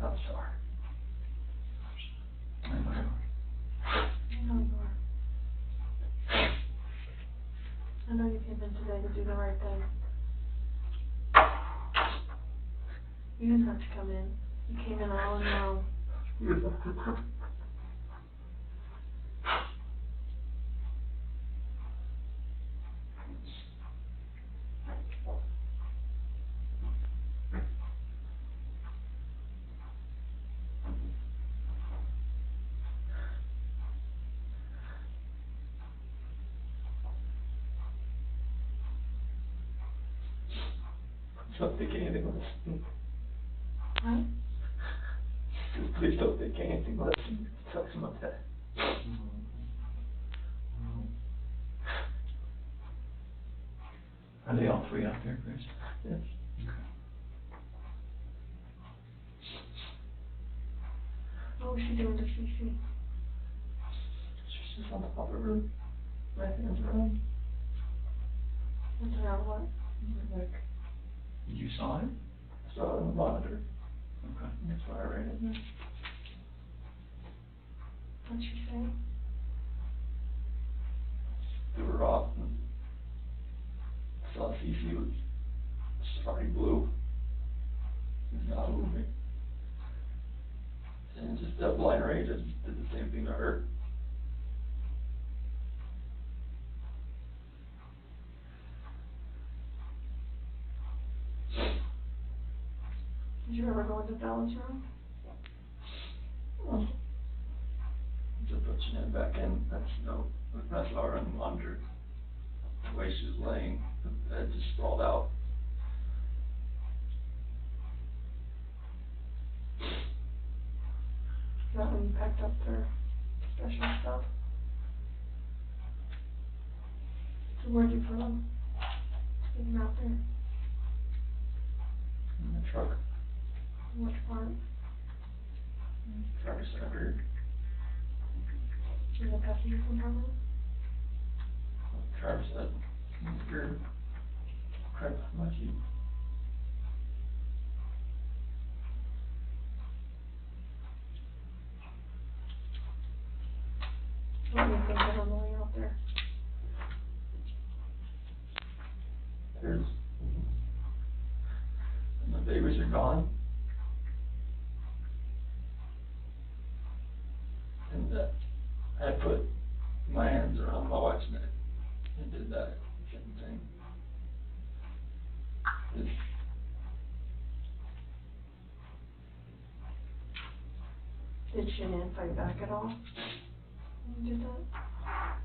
I'm sorry. I know. I know you are. I know you came in today to do the right thing. You didn't have to come in. You came in all on your own. Don't think anything less. What? Please don't think anything less. Tell some of that. Are they all three out there, Chris? Yes. Okay. What was she doing to Cece? She's just on top of her, my hands around, Hands around what? her neck. You saw it? I saw it on the monitor. Okay. That's why I ran in there. What'd she say? Threw her off and saw Cece was already blue. She's not moving. And just that blind rage just did the same thing to her. Did you ever go into Bella's room? Oh. Just put Shan'ann back in. I saw her on the monitor. The way she was laying, the head just sprawled out. Is that when you packed up their special stuff? So where'd you put them? Get them out there? In the truck. In which part? Driver's side rear. In the passenger compartment? Driver's side rear. Crap, my seat. What do you think of on the way out there? There's, and the babies are gone. And I put my hands around my wife's neck and did that same thing. Did Shan'ann fight back at all when you did that?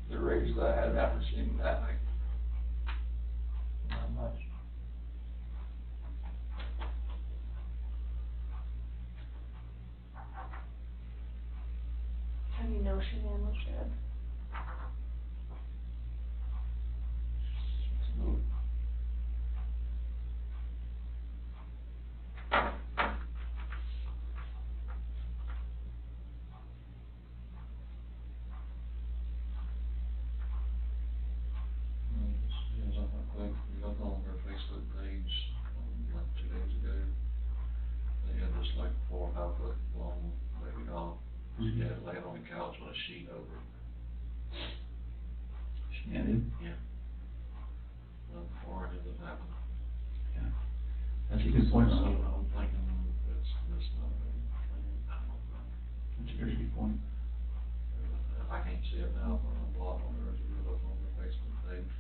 The rage that I had after seeing that, like, not much. How do you know Shan'ann was dead? Smooth. I think we got on her Facebook page, like 2 days ago. They had this like 4 or 5 foot long baby doll. She had it laying on the couch with a sheet over it. Shan'ann? Yeah. Well, before any of this happened. Yeah. That's a good point, So Ron. I'm thinking it's not a good thing. I don't know. That's a very good point. I can't see it now, but I'm blocking on her, if you look on her Facebook page.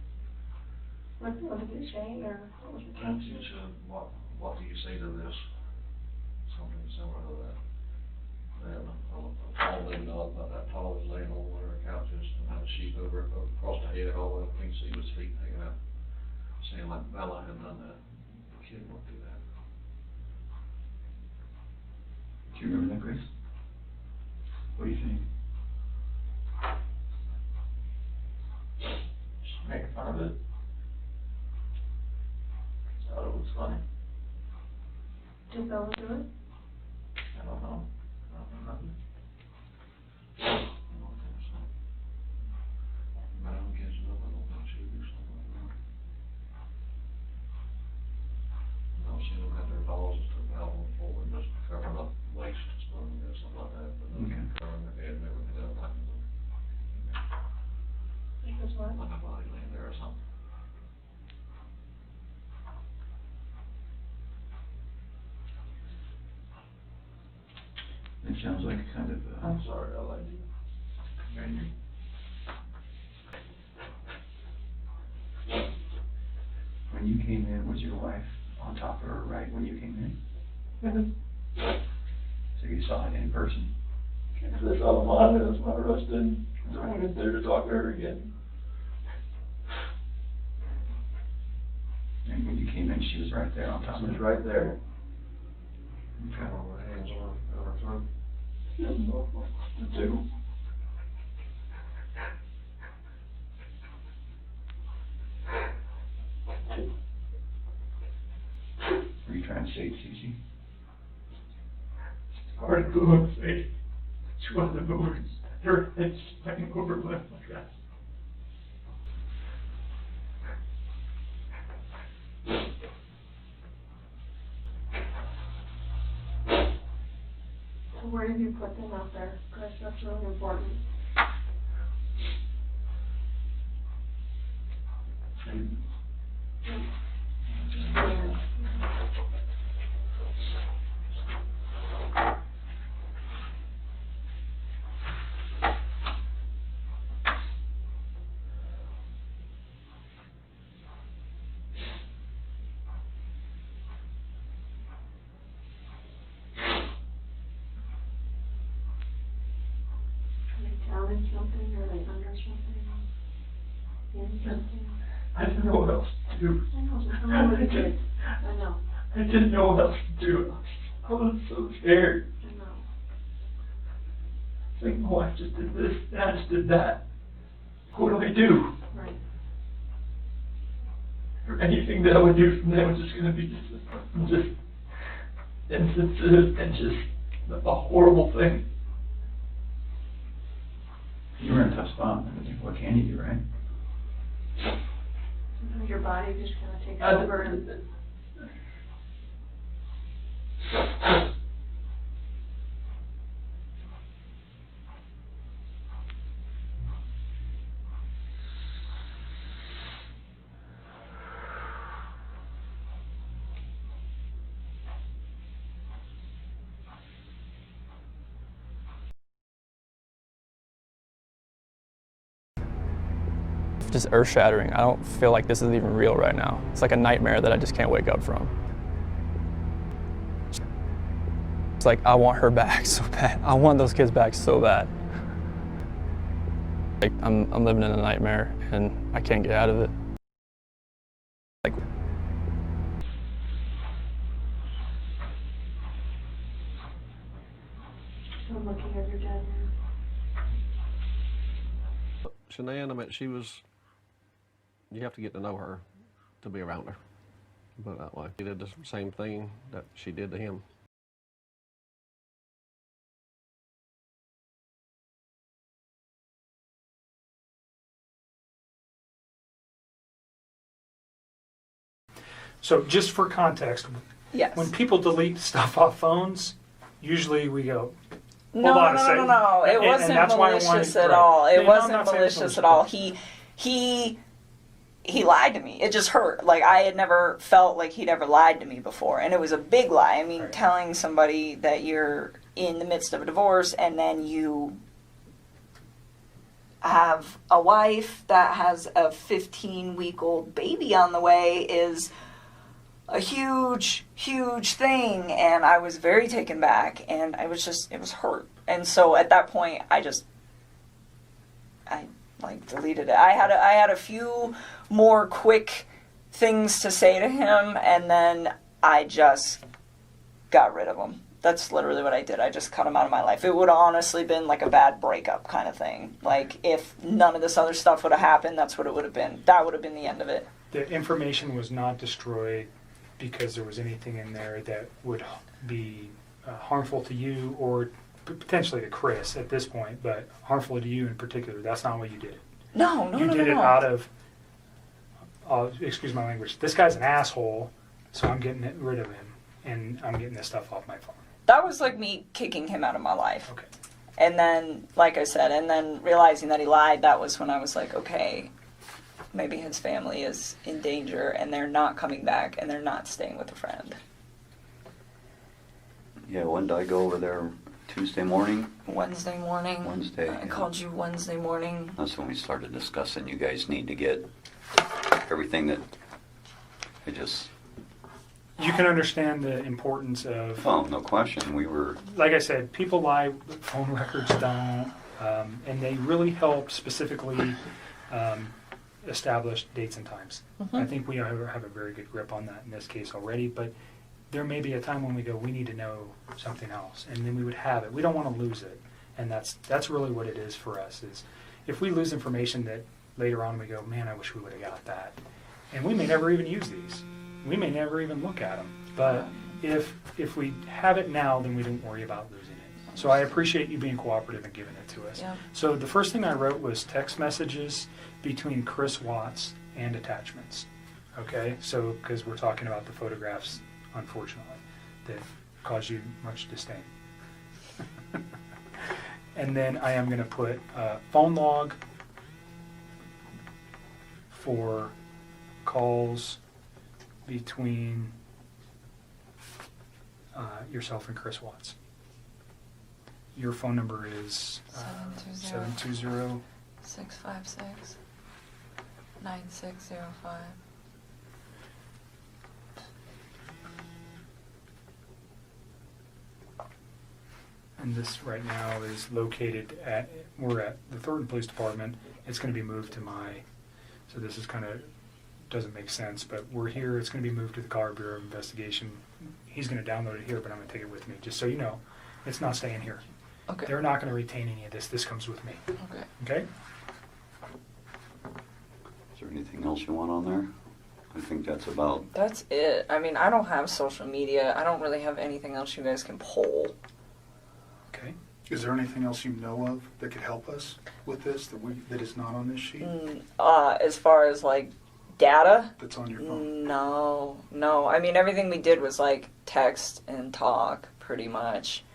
What did it say, or what was the And caption? she said, what do you say to this? Something similar to that. They had a tall baby doll about that tall, was laying on one of her couches and had a sheet over it, across the head, all the way up, you can see his feet hanging out. Saying like Bella had done that. The kid won't do that. Do you remember that, Chris? What do you think? Just make fun of it. I thought it was funny. Did Bella do it? I don't know. I don't remember. I don't think so. But I don't guess it up, I don't think she would do something like that. I've seen them have their dolls and stuff out on the floor and just covering up waist and stuff, and something like that, but Okay. covering their head and everything else, like, Because what? like a body laying there or something. It sounds like kind of, I'm sorry, I lied to you. angry. When you came in, was your wife on top of her right when you came in? So you saw it in person? Because I saw the monitor, that's why I rushed in. So I went in there to talk to her again. And when you came in, she was right there on top She of was her? right there. Okay. All her hands on her throat. She doesn't know what to do. Were you trying to say it, Cece. It's hard to go and say. It's one of the words. Her head's hanging over my God. So where did you put them out there, Chris? That's really important. Down in something, or are they under something? In something? I didn't know what else to do. I know, I know what you did. I know, I didn't know what else to do. I was so scared. I know. It's like, my wife just did this, and I just did that. What do I do? Right. Or anything that I would do from there was just going to be just insensitive and just a horrible thing. You're in a tough spot. I mean, what can you do, right? Sometimes your body just kind of takes over and... Just earth-shattering. I don't feel like this is even real right now. It's like a nightmare that I just can't wake up from. It's like I want her back so bad. I want those kids back so bad. Like I'm living in a nightmare and I can't get out of it. Like I'm looking at your dad now. Shan'ann, I mean, she was, you have to get to know her to be around her, put it that way. He did the same thing that she did to him. So just for context, Yes. when people delete stuff off phones, usually we go, No, hold on a no, second. no. It And wasn't that's why I malicious wanted- at right. all. It No, I'm wasn't not saying it's malicious at malicious. all. He lied to me. It just hurt. Like, I had never felt like he'd ever lied to me before. And it was a big lie. I mean, Right. telling somebody that you're in the midst of a divorce and then you have a wife that has a 15-week-old baby on the way is a huge, huge thing. And I was very taken back. And it was hurt. And so at that point, I deleted it. I had a few more quick things to say to him, and then I just got rid of him. That's literally what I did. I just cut him out of my life. It would have honestly been like a bad breakup kind of thing. Like, if none of this other stuff would have happened, that's what it would have been. That would have been the end of it. The information was not destroyed because there was anything in there that would be harmful to you or potentially to Chris at this point, but harmful to you in particular. That's not what you did. No. You did it out of, excuse my language, this guy's an asshole, so I'm getting rid of him, and I'm getting this stuff off my phone. That was like me kicking him out of my life. Okay. And then, like I said, and then realizing that he lied, that was when I was like, okay, maybe his family is in danger, and they're not coming back, and they're not staying with a friend. Yeah, when did I go over there? Tuesday morning? Wednesday morning. Wednesday, I yeah. called you Wednesday morning. That's when we started discussing you guys need to get everything that I just, You can understand the importance of, oh, no question, we were, like I said, people lie, phone records don't, and they really help specifically establish dates and times. Mm-hmm. I think we have a very good grip on that in this case already, but there may be a time when we go, we need to know something else, and then we would have it. We don't want to lose it, and that's really what it is for us, is if we lose information that later on we go, man, I wish we would have got that. And we may never even use these. We may never even look at them, but if we have it now, then we don't worry about losing it. So I appreciate you being cooperative and giving it to us. Yeah. So the first thing I wrote was text messages between Chris Watts and attachments. Okay, so because we're talking about the photographs, unfortunately, that cause you much disdain. And then I am going to put phone log for calls between yourself and Chris Watts. Your phone number is 720 656 9605. And this right now is located at, we're at the Thornton Police Department. It's going to be moved to so this is kind of, doesn't make sense, but we're here. It's going to be moved to the Colorado Bureau of Investigation. He's going to download it here, but I'm going to take it with me, just so you know. It's not staying here. Okay. They're not going to retain any of this. This comes with me. Okay. Okay? Is there anything else you want on there? I think that's about... That's it. I mean, I don't have social media. I don't really have anything else you guys can poll. Okay. Is there anything else you know of that could help us with this that is not on this sheet? As far as like data? That's on your phone? No. I mean, everything we did was like text and talk, pretty much.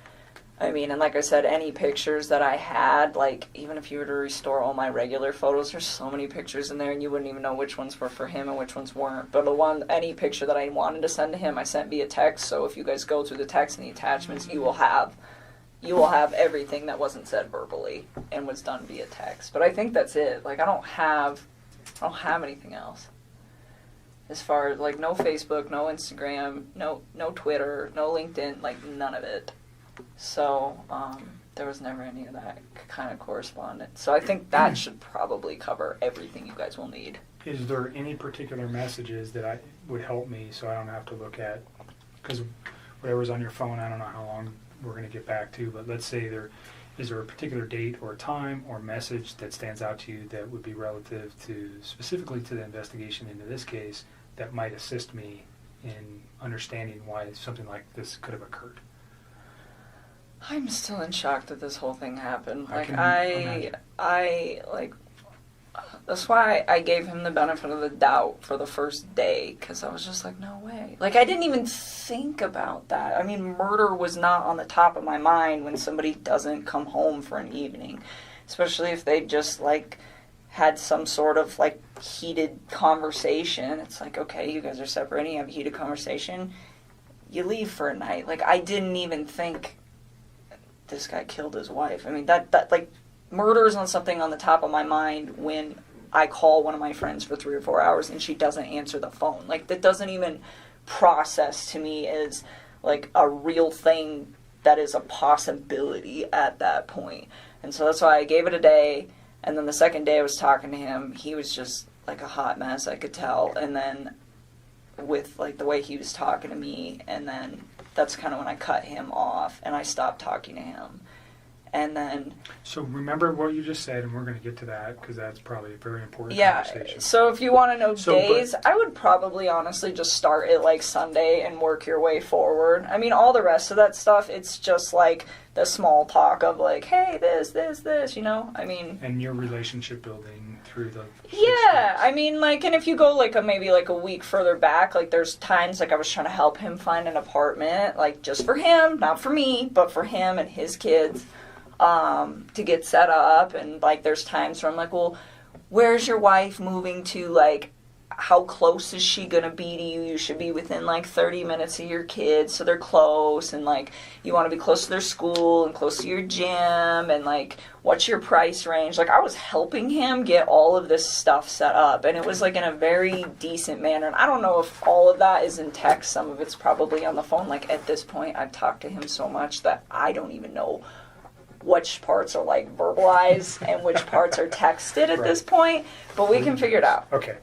I mean, and like I said, any pictures that I had, like even if you were to restore all my regular photos, there's so many pictures in there and you wouldn't even know which ones were for him and which ones weren't. But any picture that I wanted to send to him, I sent via text. So if you guys go through the text and the attachments, you will have everything that wasn't said verbally and was done via text. But I think that's it. Like I don't have anything else. As far as like no Facebook, no Instagram, no Twitter, no LinkedIn, like none of it. So there was never any of that kind of correspondence. So I think that should probably cover everything you guys will need. Is there any particular messages that would help me so I don't have to look at, because whatever's on your phone, I don't know how long we're going to get back to, but let's say is there a particular date or time or message that stands out to you that would be relative to, specifically to the investigation into this case, that might assist me in understanding why something like this could have occurred? I'm still in shock that this whole thing happened. That's why I gave him the benefit of the doubt for the first day, because I was just like, no way. Like, I didn't even think about that. I mean, murder was not on the top of my mind when somebody doesn't come home for an evening, especially if they just, like, had some sort of, like, heated conversation. It's like, okay, you guys are separating, you have a heated conversation, you leave for a night. Like, I didn't even think this guy killed his wife. I mean, that like, murder is on something on the top of my mind when I call one of my friends for 3 or 4 hours and she doesn't answer the phone. Like, that doesn't even process to me as, like, a real thing that is a possibility at that point. And so that's why I gave it a day, and then the second day I was talking to him, he was just, like, a hot mess, I could tell. And then with, like, the way he was talking to me, and then that's kind of when I cut him off and I stopped talking to him. And then... So remember what you just said, and we're going to get to that, because that's probably a very important conversation. So if you want to know days, I would probably honestly just start at, like, Sunday and work your way forward. I mean, all the rest of that stuff, it's just, like, the small talk of, like, hey, this, you know? I mean... And your relationship building through the... Yeah, I mean, like, and if you go, like, maybe, like, a week further back, like, there's times, like, I was trying to help him find an apartment, like, just for him, not for me, but for him and his kids. To get set up, and like there's times where I'm like, well, where's your wife moving to? Like, how close is she gonna be to you? You should be within like 30 minutes of your kids, so they're close, and like you want to be close to their school and close to your gym, and like what's your price range? Like, I was helping him get all of this stuff set up, and it was like in a very decent manner. And I don't know if all of that is in text, some of it's probably on the phone. Like, at this point I've talked to him so much that I don't even know which parts are like verbalized and which parts are texted at this point, but we can figure it out. Okay.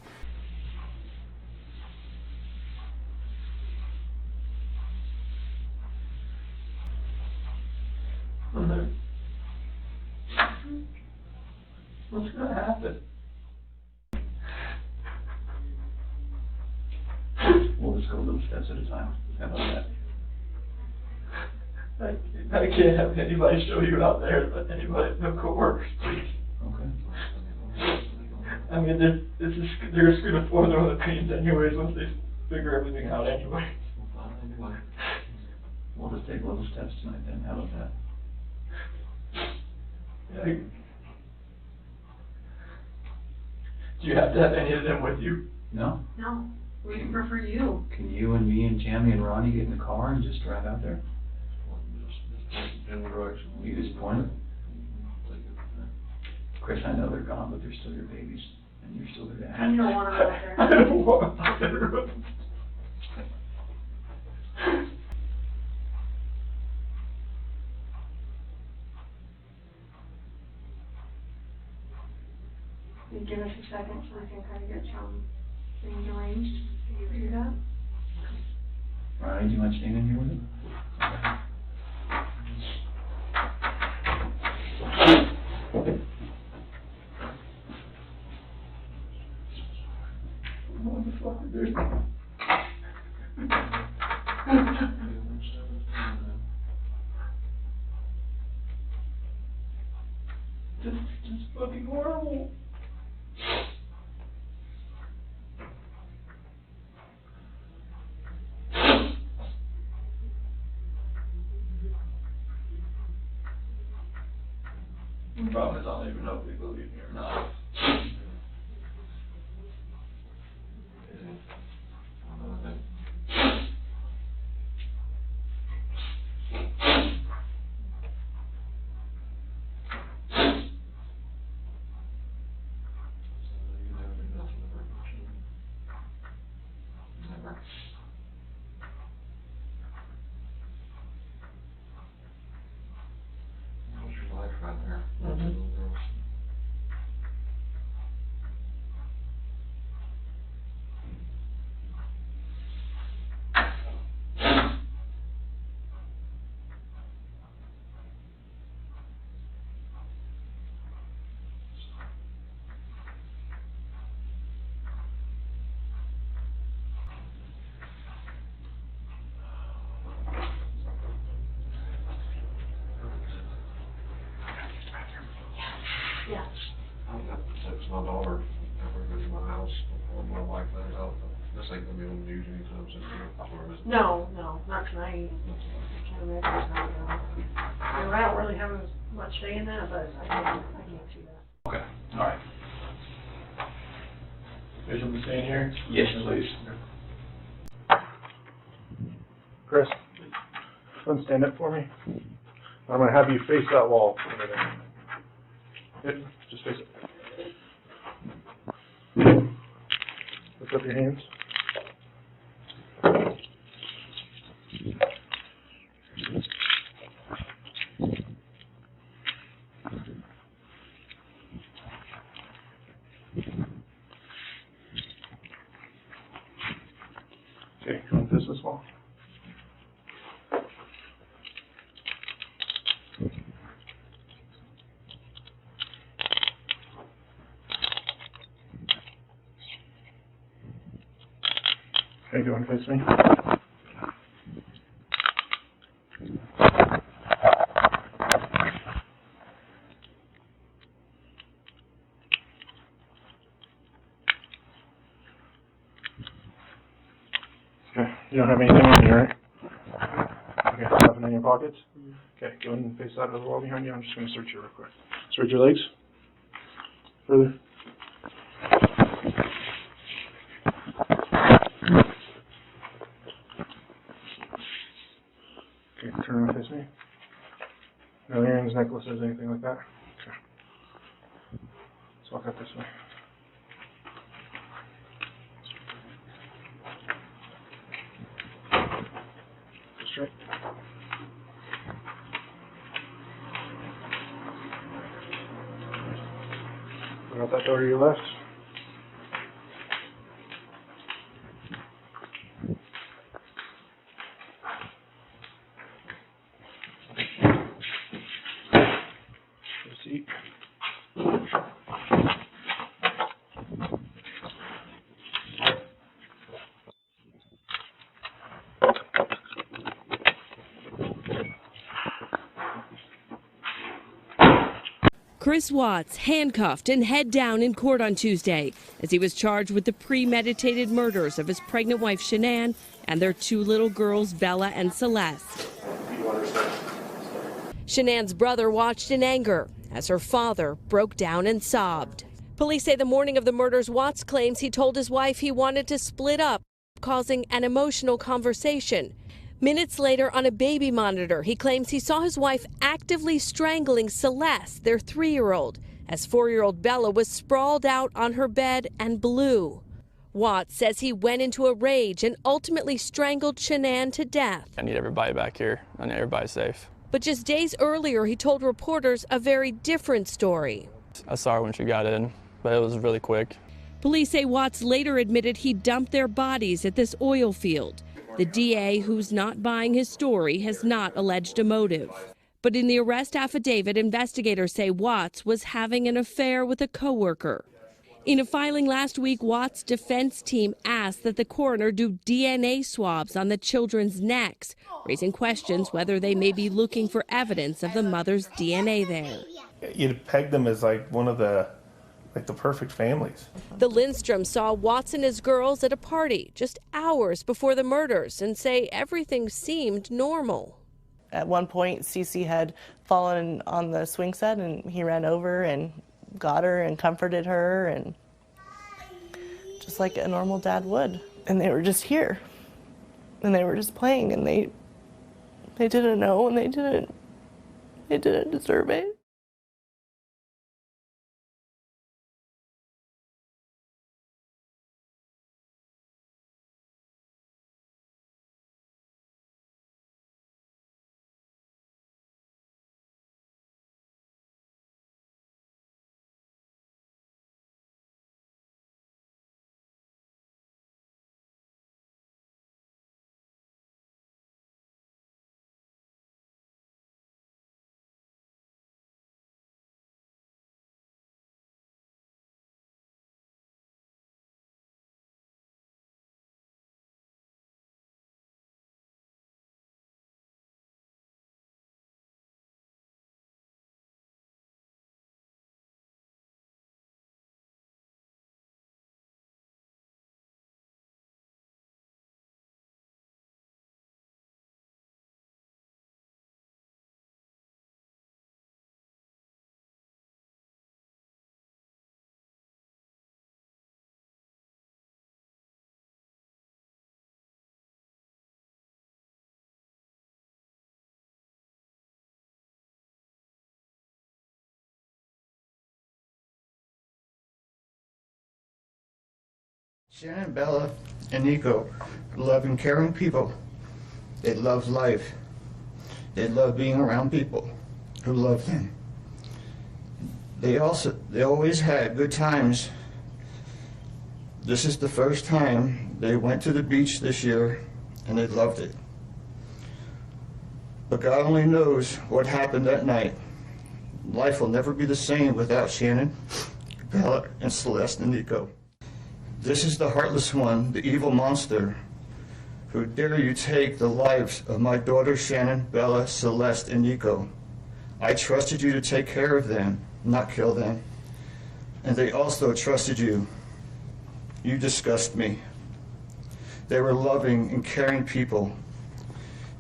What's gonna happen? We'll just go little steps at a time. How about that? I can't have anybody show you out there, but anybody, no coworkers, please. Okay. I mean, they're just gonna throw the pains anyways once they figure everything out anyway. We'll just take little steps tonight then, how about that? Yeah, do you have to have any of them with you? No? No, we prefer you. Can you and me and Tammy and Ronnie get in the car and just drive out there? In the direction. You just point it? Chris, I know they're gone, but they're still your babies, and you're still their dad. You don't want them out there. I don't want them out there. You give us a second so we can kind of get some things arranged. You do that? Ronnie, do you mind staying in here with him? What the fuck are they? Just fucking horrible. The problem is I don't even know if they believe me or not. What's your life right there? Yeah. I got to text my daughter, ever visit my house, before my wife let it out, but this ain't gonna be on the news anytime soon, as far as. No, not tonight. I can't imagine it's not gonna. I mean, I don't really have as much say in that, but I can't see that. Okay, all right. Bishop, we staying here? Yes, please. Chris, come stand up for me. I'm gonna have you face that wall for a minute. Yep, just face it. Lift up your hands. Okay, come and face this wall. Okay, do you want to face me? Okay, you don't have anything on you, right? Okay, nothing in your pockets? Okay, go ahead and face that other wall behind you. I'm just going to search you real quick. Search your legs. Further. Okay, turn around and face me. No earrings, necklaces, anything like that? Okay. Let's walk out this way. Go straight. Go out that door to your left. Seat. Chris Watts handcuffed and head down in court on Tuesday as he was charged with the premeditated murders of his pregnant wife Shan'ann and their 2 little girls Bella and Celeste. Shanann's brother watched in anger as her father broke down and sobbed. Police say the morning of the murders, Watts claims he told his wife he wanted to split up, causing an emotional conversation. Minutes later, on a baby monitor, he claims he saw his wife actively strangling Celeste, their 3-year-old, as 4-year-old Bella was sprawled out on her bed and blue. Watts says he went into a rage and ultimately strangled Shan'ann to death. I need everybody back here. I need everybody safe. But just days earlier, he told reporters a very different story. I saw her when she got in, but it was really quick. Police say Watts later admitted he dumped their bodies at this oil field. The DA, who's not buying his story, has not alleged a motive. But in the arrest affidavit, investigators say Watts was having an affair with a coworker. In a filing last week, Watts' defense team asked that the coroner do DNA swabs on the children's necks, raising questions whether they may be looking for evidence of the mother's DNA there. You'd peg them as like one of the perfect families. The Lindstroms saw Watts and his girls at a party just hours before the murders and say everything seemed normal. At one point, Cece had fallen on the swing set and he ran over and got her and comforted her, and just like a normal dad would. And they were just here and they were just playing, and they didn't know, and they didn't deserve it. Shan'ann, Bella, and Nico love and caring people. They love life. They love being around people who love them. They always had good times. This is the first time they went to the beach this year, and they loved it. But God only knows what happened that night. Life will never be the same without Shan'ann, Bella, and Celeste, and Nico. This is the heartless one, the evil monster, who dare you take the lives of my daughters Shan'ann, Bella, Celeste, and Nico. I trusted you to take care of them, not kill them. And they also trusted you. You disgust me. They were loving and caring people.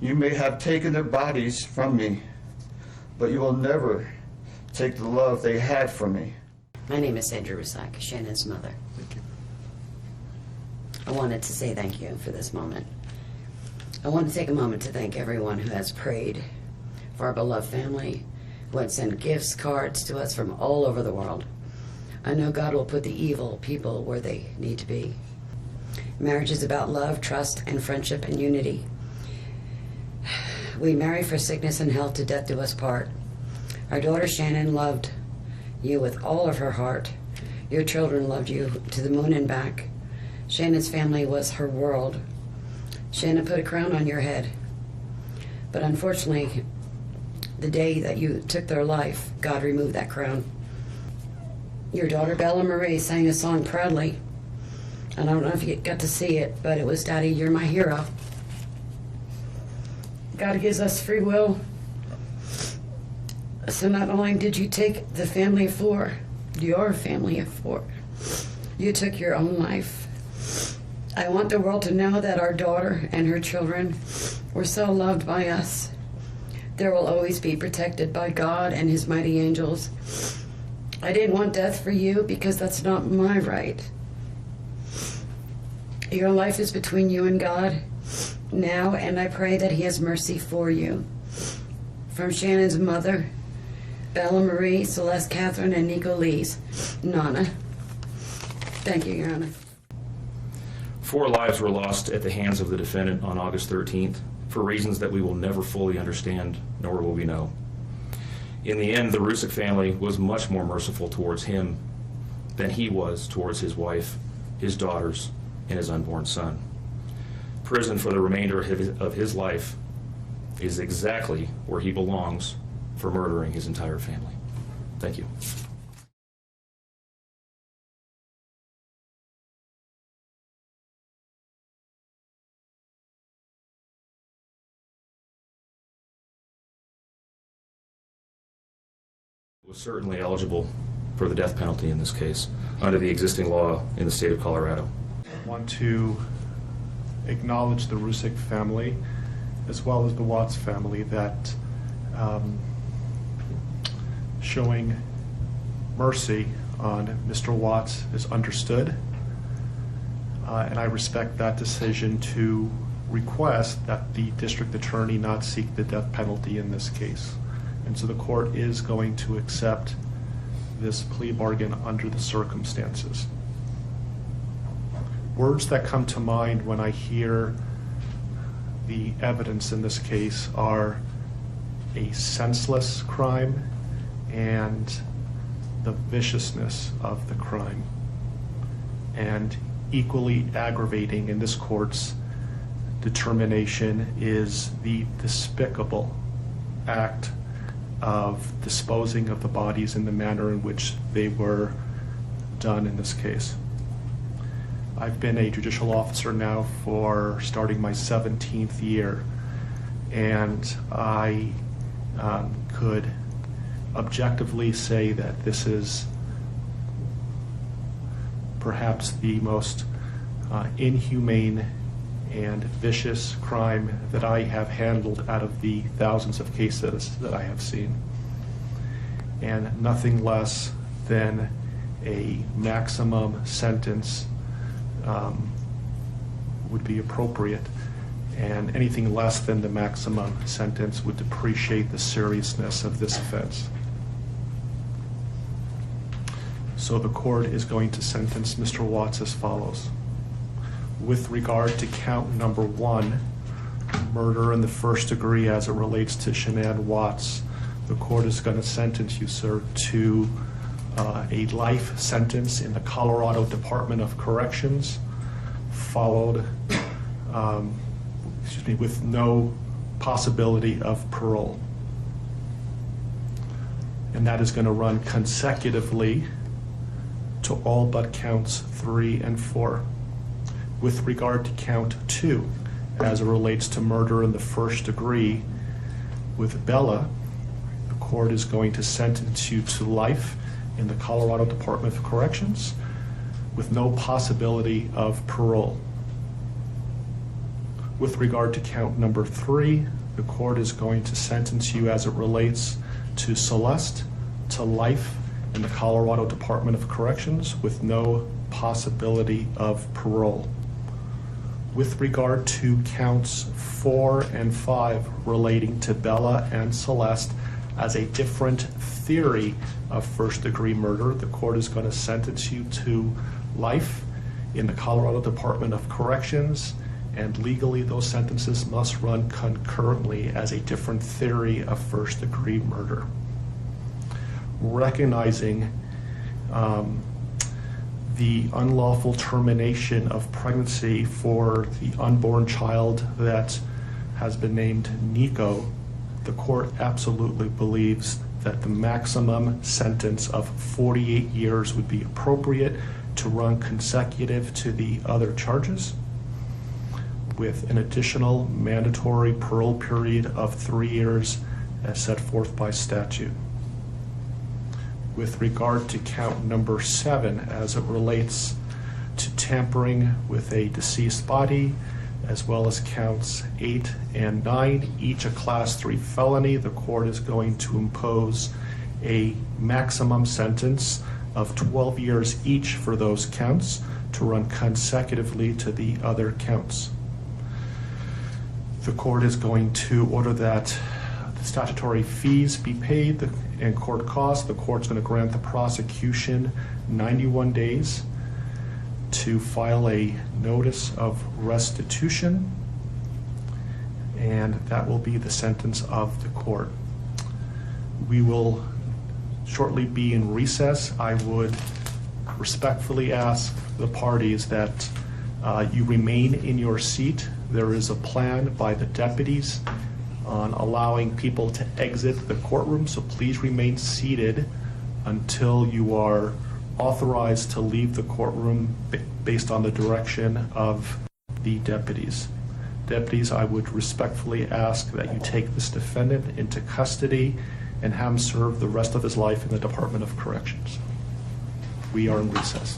You may have taken their bodies from me, but you will never take the love they had from me. My name is Sandra Rusak, Shannon's mother. I wanted to say thank you for this moment. I want to take a moment to thank everyone who has prayed for our beloved family, who has sent gifts, cards to us from all over the world. I know God will put the evil people where they need to be. Marriage is about love, trust, and friendship and unity. We marry for sickness and health, to death do us part. Our daughter Shan'ann loved you with all of her heart. Your children loved you to the moon and back. Shannon's family was her world. Shan'ann put a crown on your head. But unfortunately, the day that you took their life, God removed that crown. Your daughter Bella Marie sang a song proudly. And I don't know if you got to see it, but it was, Daddy, you're my hero. God gives us free will. So not only did you take the family of four, your family of four, you took your own life. I want the world to know that our daughter and her children were so loved by us. There will always be protected by God and his mighty angels. I didn't want death for you because that's not my right. Your life is between you and God now, and I pray that he has mercy for you. From Shannon's mother, Bella Marie, Celeste Catherine, and Nico Lee's Nana. Thank you, Your Honor. 4 lives were lost at the hands of the defendant on August 13th for reasons that we will never fully understand, nor will we know. In the end, the Rusick family was much more merciful towards him than he was towards his wife, his daughters, and his unborn son. Prison for the remainder of his life is exactly where he belongs for murdering his entire family. Thank you. Was certainly eligible for the death penalty in this case under the existing law in the state of Colorado. I want to acknowledge the Rusick family as well as the Watts family that showing mercy on Mr. Watts is understood, and I respect that decision to request that the district attorney not seek the death penalty in this case. And so the court is going to accept this plea bargain under the circumstances. Words that come to mind when I hear the evidence in this case are a senseless crime and the viciousness of the crime. And equally aggravating in this court's determination is the despicable act of disposing of the bodies in the manner in which they were done in this case. I've been a judicial officer now for starting my 17th year, and I could objectively say that this is perhaps the most inhumane and vicious crime that I have handled out of the thousands of cases that I have seen. And nothing less than a maximum sentence would be appropriate, and anything less than the maximum sentence would depreciate the seriousness of this offense. So the court is going to sentence Mr. Watts as follows. With regard to count number 1, murder in the first degree as it relates to Shan'ann Watts, the court is going to sentence you, sir, to a life sentence in the Colorado Department of Corrections, followed, with no possibility of parole. And that is going to run consecutively to all but counts 3 and 4. With regard to count 2, as it relates to murder in the first degree with Bella, the court is going to sentence you to life in the Colorado Department of Corrections with no possibility of parole. With regard to count number 3, the court is going to sentence you as it relates to Celeste to life in the Colorado Department of Corrections with no possibility of parole. With regard to counts 4 and 5 relating to Bella and Celeste as a different theory of first-degree murder, the court is going to sentence you to life in the Colorado Department of Corrections, and legally those sentences must run concurrently as a different theory of first-degree murder. Recognizing the unlawful termination of pregnancy for the unborn child that has been named Nico, the court absolutely believes that the maximum sentence of 48 years would be appropriate to run consecutive to the other charges, with an additional mandatory parole period of 3 years as set forth by statute. with regard to count number 7 as it relates to tampering with a deceased body, as well as counts 8 and 9, each a Class 3 felony. The court is going to impose a maximum sentence of 12 years each for those counts to run consecutively to the other counts. The court is going to order that the statutory fees be paid and court costs. The court's going to grant the prosecution 91 days to file a notice of restitution, and that will be the sentence of the court. We will shortly be in recess. I would respectfully ask the parties that you remain in your seat. There is a plan by the deputies on allowing people to exit the courtroom, so please remain seated until you are authorized to leave the courtroom based on the direction of the deputies. Deputies, I would respectfully ask that you take this defendant into custody and have him serve the rest of his life in the Department of Corrections. We are in recess.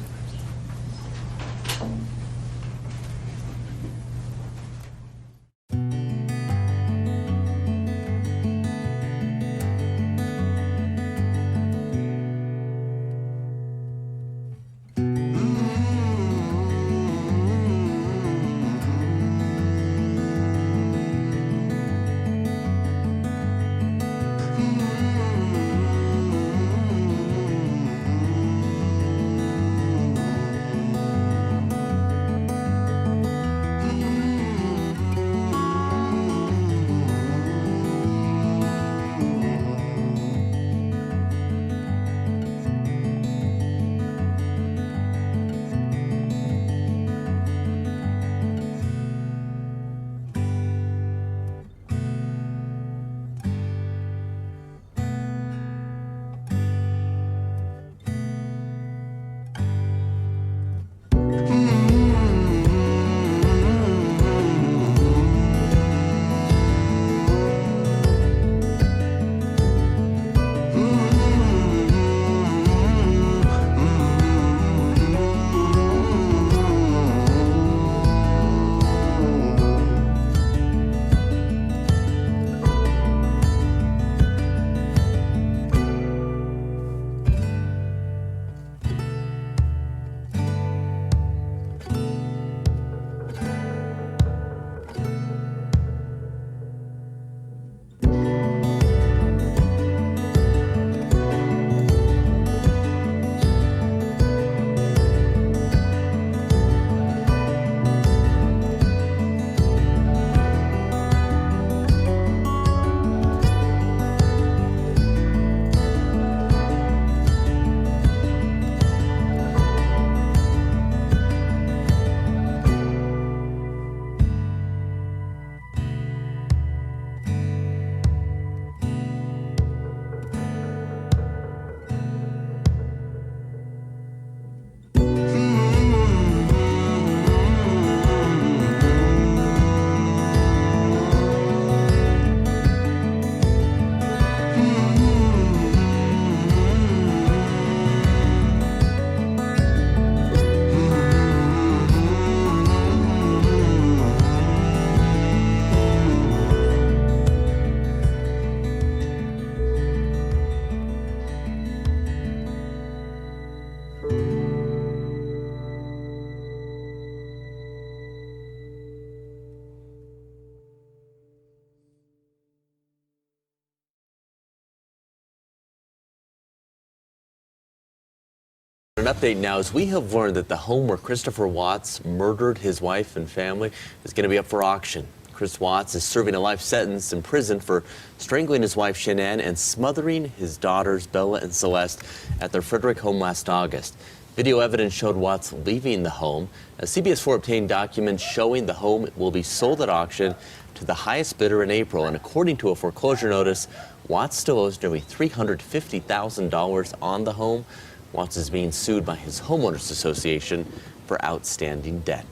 An update now, as we have learned that the home where Christopher Watts murdered his wife and family is going to be up for auction. Chris Watts is serving a life sentence in prison for strangling his wife Shan'ann and smothering his daughters Bella and Celeste at their Frederick home last August. Video evidence showed Watts leaving the home. CBS 4 obtained documents showing the home will be sold at auction to the highest bidder in April. And according to a foreclosure notice, Watts still owes nearly $350,000 on the home. Watts is being sued by his homeowners association for outstanding debt.